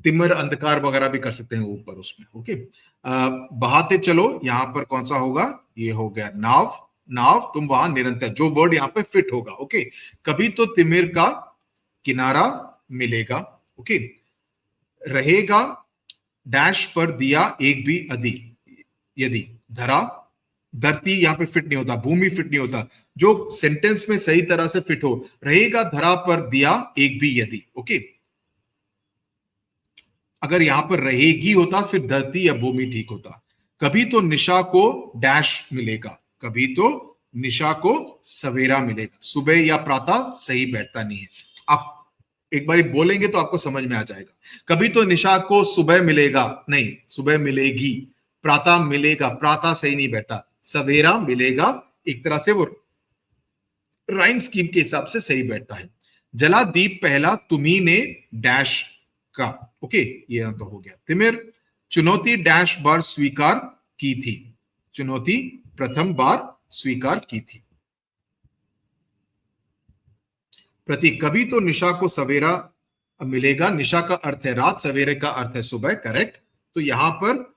तिमर अंधकार वगैरह भी कर सकते हैं ऊपर उसमें, ओके। बहाते चलो, यहां पर कौन सा होगा? ये हो गया नाव। नाव, तुम वहां निरंतर, जो वर्ड यहां पे फिट होगा, ओके। कभी तो तिमिर का किनारा मिलेगा, ओके। रहेगा डैश पर दिया एक भी अदी, यदि धरा, धरती यहां पे फिट नहीं होता, भूमि फिट नहीं होता, जो सेंटेंस में सही तरह से फिट हो। रहेगा धरा पर दिया एक भी यदि, ओके। अगर यहां पर रहेगी होता, फिर धरती या भूमि ठीक होता। कभी तो निशा को डैश मिलेगा, कभी तो निशा को सवेरा मिलेगा। सुबह या प्रातः सही बैठता नहीं है। आप एक बार बोलेंगे तो आपको समझ में आ जाएगा। कभी तो निशा को सुबह मिलेगा, नहीं, सुबह मिलेगी। प्रातः मिलेगा, प्रातः सही नहीं बैठता। सवेरा मिलेगा, एक तरह से वो राइम स्कीम के हिसाब से सही बैठता है। जला दीप पहला तुम्ही ने डैश का, ओके, ये तो हो गया। तिमिर चुनौती डैश बार स्वीकार की थी, चुनौती प्रथम बार स्वीकार की थी। प्रतीक, कभी तो निशा को सवेरा मिलेगा, निशा का अर्थ है रात, सवेरे का अर्थ है सुबह, करेक्ट। तो यहां पर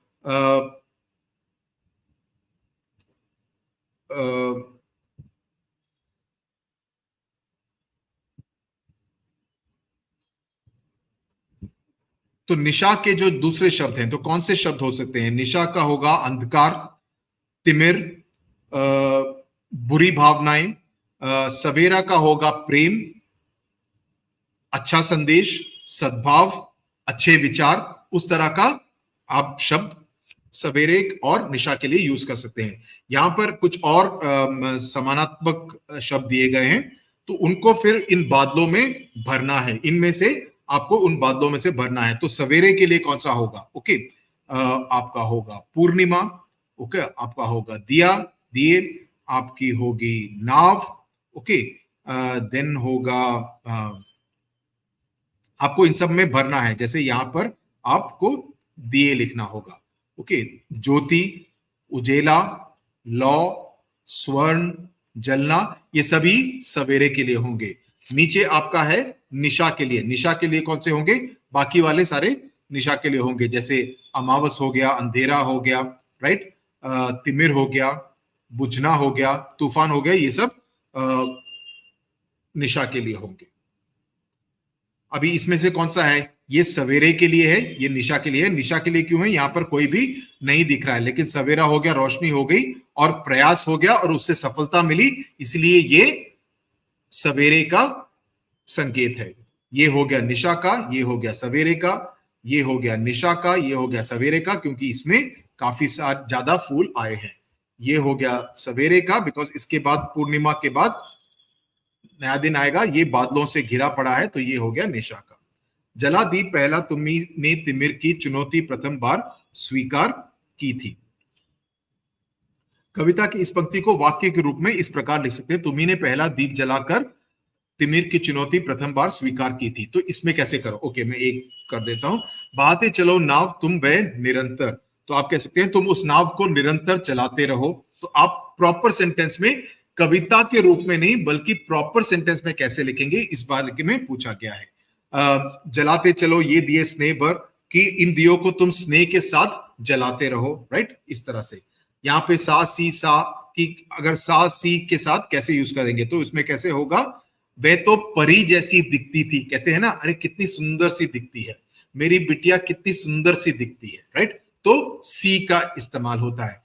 तो निशा के जो दूसरे शब्द हैं, तो कौन से शब्द हो सकते हैं? निशा का होगा अंधकार, तिमिर, बुरी भावनाएं, सवेरा का होगा प्रेम, अच्छा संदेश, सद्भाव, अच्छे विचार। उस तरह का आप शब्द सवेरे और निशा के लिए यूज कर सकते हैं। यहां पर कुछ और समानात्मक शब्द दिए गए हैं, तो उनको फिर इन बादलों में भरना है। इनमें से आपको उन बादलों में से भरना है। तो सवेरे के लिए कौन सा होगा? ओके, आपका होगा पूर्णिमा, ओके, आपका होगा दिया, दिए, आपकी होगी नाव, ओके, देन होगा आपको इन सब में भरना है। जैसे यहां पर आपको दिए लिखना होगा। ओके, ज्योति, उजेला, लौ, स्वर्ण, जलना, ये सभी सवेरे के लिए होंगे। नीचे आपका है निशा के लिए। निशा के लिए कौन से होंगे? बाकी वाले सारे निशा के लिए होंगे, जैसे अमावस हो गया, अंधेरा हो गया, राइट, तिमिर हो गया, बुझना हो गया, तूफान हो गया, ये सब निशा के लिए होंगे। अभी इसमें से कौन सा है? ये सवेरे के लिए है, ये निशा के लिए है। निशा के लिए क्यों है? यहां पर कोई भी नहीं दिख रहा है, लेकिन सवेरा हो गया, रोशनी हो गई और प्रयास हो गया और उससे सफलता मिली, इसलिए ये सवेरे का संकेत है। ये हो गया निशा का, ये हो गया सवेरे का, ये हो गया निशा का, ये हो गया सवेरे का, क्योंकि इसमें काफी ज्यादा फूल आए हैं। ये हो गया सवेरे का, बिकॉज इसके बाद पूर्णिमा के बाद नया दिन आएगा, ये बादलों से घिरा पड़ा है, तो ये हो गया निशा का। जला दीप पहला तुम्ही ने तिमिर की चुनौती प्रथम बार स्वीकार की थी। कविता की इस पंक्ति को वाक्य के रूप में इस प्रकार लिख सकते हैं, तुम्ही ने पहला दीप जलाकर तिमिर की चुनौती प्रथम बार स्वीकार की थी। तो इसमें कैसे करो? ओके, मैं एक कर देता हूं। बहाते चलो नाव तुम वह निरंतर, तो आप कह सकते हैं तुम उस नाव को निरंतर चलाते रहो। तो आप प्रॉपर सेंटेंस में, कविता के रूप में नहीं बल्कि प्रॉपर सेंटेंस में कैसे लिखेंगे, इस बारे में पूछा गया है। जलाते चलो ये दिए स्नेह भर, कि इन दियों को तुम स्नेह के साथ जलाते रहो, राइट, इस तरह से। यहाँ पे सा सी सा की, अगर सा सी के साथ कैसे यूज करेंगे, तो इसमें कैसे होगा? वह तो परी जैसी दिखती थी, कहते हैं ना, अरे कितनी सुंदर सी दिखती है, मेरी बिटिया कितनी सुंदर सी दिखती है, राइट, तो सी का इस्तेमाल होता है।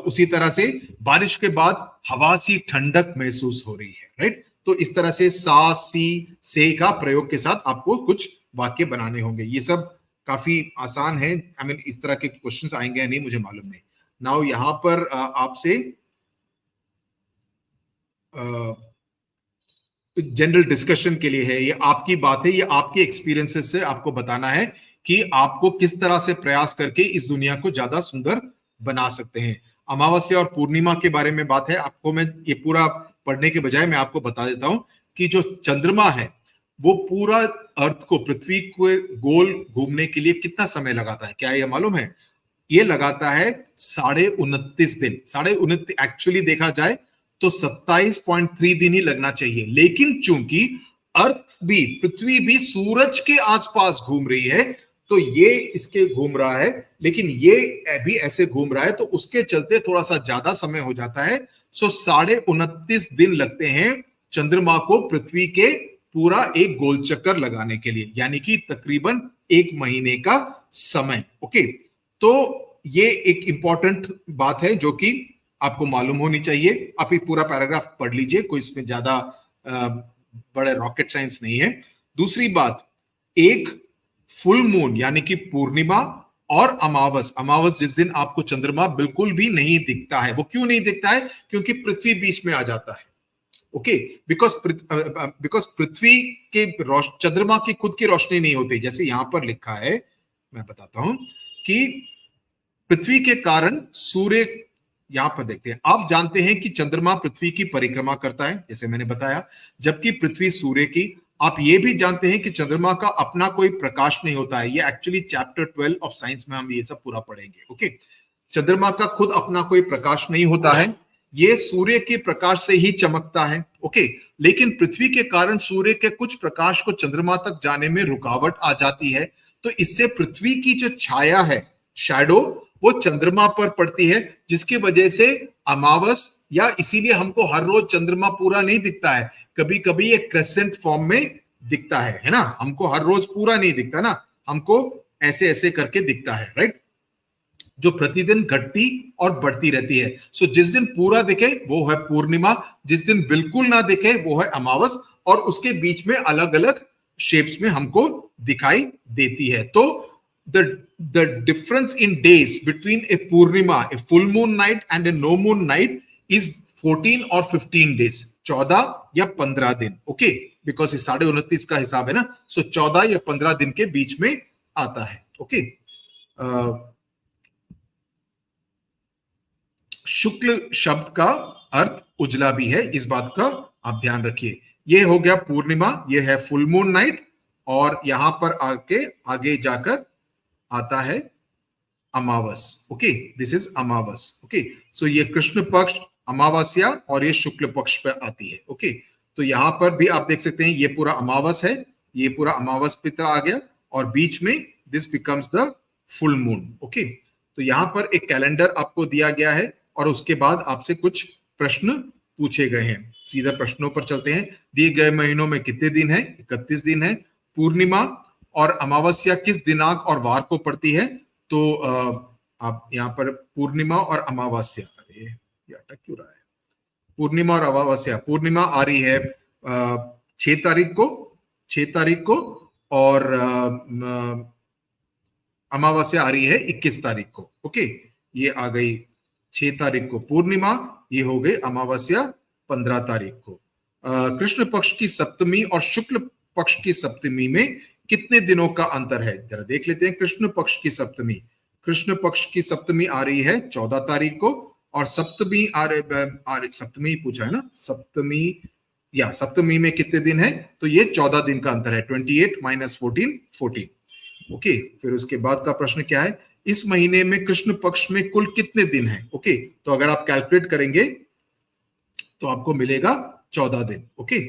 उसी तरह से बारिश के बाद हवा सी ठंडक महसूस हो रही है, राइट, तो इस तरह से सा सी से का प्रयोग के साथ आपको कुछ वाक्य बनाने होंगे। ये सब काफी आसान है। आई मीन इस तरह के क्वेश्चंस आएंगे या नहीं मुझे मालूम नहीं। नाउ यहां पर आपसे जनरल डिस्कशन के लिए है, ये आपकी बात है, ये आपके एक्सपीरियंसेस से आपको बताना है कि आपको किस तरह से प्रयास करके इस दुनिया को ज्यादा सुंदर बना सकते हैं। अमावस्या और पूर्णिमा के बारे में बात है। आपको मैं ये पूरा पढ़ने के बजाय मैं आपको बता देता हूं कि जो चंद्रमा है वो पूरा अर्थ को, पृथ्वी को गोल घूमने के लिए कितना समय लगाता है, क्या ये मालूम है? ये लगाता है 29.5 दिन। 29.5 एक्चुअली देखा जाए तो 27.3 दिन ही लगना चाहिए, लेकिन चूंकि अर्थ भी, पृथ्वी भी सूरज के आसपास घूम रही है, तो ये इसके घूम रहा है, लेकिन ये भी ऐसे घूम रहा है, तो उसके चलते थोड़ा सा ज्यादा समय हो जाता है। सो 29.5 दिन लगते हैं चंद्रमा को पृथ्वी के पूरा एक गोल चक्कर लगाने के लिए, यानी कि तकरीबन 1 महीने का समय। ओके, तो ये एक इंपॉर्टेंट बात है जो कि आपको मालूम होनी चाहिए। आप ये पूरा पैराग्राफ पढ़ लीजिए, कोई इसमें ज्यादा बड़े रॉकेट साइंस नहीं है। दूसरी बात, एक फुल मून यानी कि पूर्णिमा और अमावस, अमावस जिस दिन आपको चंद्रमा बिल्कुल भी नहीं दिखता है। वो क्यों नहीं दिखता है? क्योंकि पृथ्वी बीच में आ जाता है। ओके, बिकॉज पृथ्वी के चंद्रमा की खुद की रोशनी नहीं होती। जैसे यहां पर लिखा है, मैं बताता हूं कि पृथ्वी के कारण सूर्य, यहां पर देखते हैं, आप जानते हैं कि चंद्रमा पृथ्वी की परिक्रमा करता है, जैसे मैंने बताया, जबकि पृथ्वी सूर्य की। आप ये भी जानते हैं कि चंद्रमा का अपना कोई प्रकाश नहीं होता है। ये एक्चुअली चैप्टर 12 ऑफ साइंस में हम ये सब पूरा पढ़ेंगे। ओके, चंद्रमा का खुद अपना कोई प्रकाश नहीं होता है, ये सूर्य के प्रकाश से ही चमकता है। ओके, लेकिन पृथ्वी के कारण सूर्य के कुछ प्रकाश को चंद्रमा तक जाने में रुकावट आ जाती है, तो इससे पृथ्वी की जो छाया है, शैडो, वो चंद्रमा पर पड़ती है, जिसकी वजह से अमावस, या इसीलिए हमको हर रोज चंद्रमा पूरा नहीं दिखता है, कभी कभी ये क्रेसेंट फॉर्म में दिखता है ना, हमको हर रोज पूरा नहीं दिखता ना, हमको ऐसे ऐसे करके दिखता है, राइट, जो प्रतिदिन घटती और बढ़ती रहती है। सो जिस दिन पूरा दिखे वो है पूर्णिमा, जिस दिन बिल्कुल ना दिखे वो है अमावस, और उसके बीच में अलग अलग शेप्स में हमको दिखाई देती है। तो the difference in days between a purnima, a full moon night, and a no moon night is 14 or 15 days, 14 या 15 दिन। ओके, बिकॉज 29.5 का हिसाब है ना, सो 14 या 15 दिन के बीच में आता है। ओके, शुक्ल शब्द का अर्थ उजला भी है, इस बात का आप ध्यान रखिए। ये हो गया पूर्णिमा, ये है फुल मून नाइट, और यहां पर आगे जाकर आता है अमावस। Okay, this is Amavas. Okay, सो ये कृष्ण पक्ष अमावस्या और ये शुक्ल पक्ष पे आती है। ओके, तो यहां पर भी आप देख सकते हैं ये पूरा अमावस है, ये पूरा अमावस पित्र आ गया और बीच में this becomes the full moon. Okay, तो यहां पर एक कैलेंडर आपको दिया गया है और उसके बाद आपसे कुछ प्रश्न पूछे गए हैं। सीधा प्रश्नों पर चलते हैं। दिए गए महीनों में कितने दिन है? 31 दिन है। पूर्णिमा और अमावस्या किस दिनांक और वार को पड़ती है? तो आप यहाँ पर पूर्णिमा और अमावस्या, अरे ये अटक क्यों रहा है? पूर्णिमा और अमावस्या, पूर्णिमा आ रही है 6 तारीख को, 6 तारीख को, और अमावस्या आ रही है 21 तारीख को। ओके, ये आ गई 6 तारीख को पूर्णिमा, ये हो गई अमावस्या 15 तारीख को। कृष्ण पक्ष की सप्तमी और शुक्ल पक्ष की सप्तमी में कितने दिनों का अंतर है? जरा देख लेते हैं। कृष्ण पक्ष की सप्तमी, कृष्ण पक्ष की सप्तमी आ रही है 14 तारीख को और सप्तमी सप्तमी पूछा है ना, सप्तमी, या सप्तमी में कितने दिन है? तो ये 14 दिन का अंतर है। 28 माइनस 14, 14। ओके, फिर उसके बाद का प्रश्न क्या है? इस महीने में कृष्ण पक्ष में कुल कितने दिन हैं? ओके, तो अगर आप कैलकुलेट करेंगे तो आपको मिलेगा 14 दिन। ओके,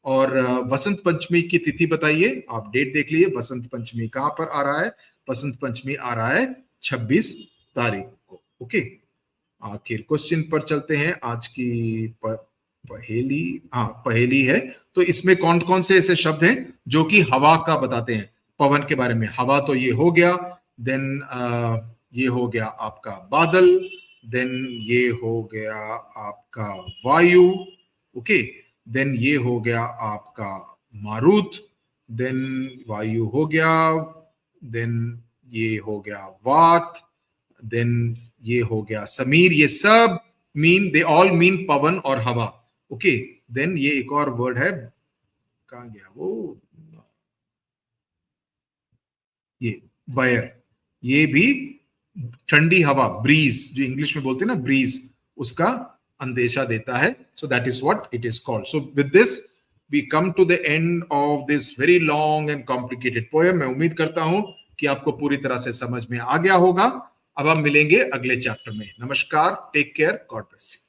और वसंत पंचमी की तिथि बताइए। आप डेट देख लीजिए, वसंत पंचमी कहां पर आ रहा है? वसंत पंचमी आ रहा है 26 तारीख को। ओके, आखिर क्वेश्चन पर चलते हैं। आज की पहेली, हाँ पहेली है। तो इसमें कौन कौन से ऐसे शब्द हैं जो कि हवा का बताते हैं, पवन के बारे में? हवा तो ये हो गया, देन ये हो गया आपका बादल, देन ये हो गया आपका वायु। ओके, देन ये हो गया आपका मारुत, देन वायु हो गया, देन ये हो गया वात, देन ये हो गया समीर। ये सब दे ऑल मीन पवन और हवा। ओके, देन ये एक और वर्ड है, कहां गया वो, ये वायर, ये भी ठंडी हवा, ब्रीज, जो इंग्लिश में बोलते हैं ना ब्रीज, उसका अंदेशा देता है। So that is what it is called. So with this we come to the end of this very long and complicated poem. मैं उम्मीद करता हूं कि आपको पूरी तरह से समझ में आ गया होगा। अब हम मिलेंगे अगले चैप्टर में। नमस्कार, take care, God bless you.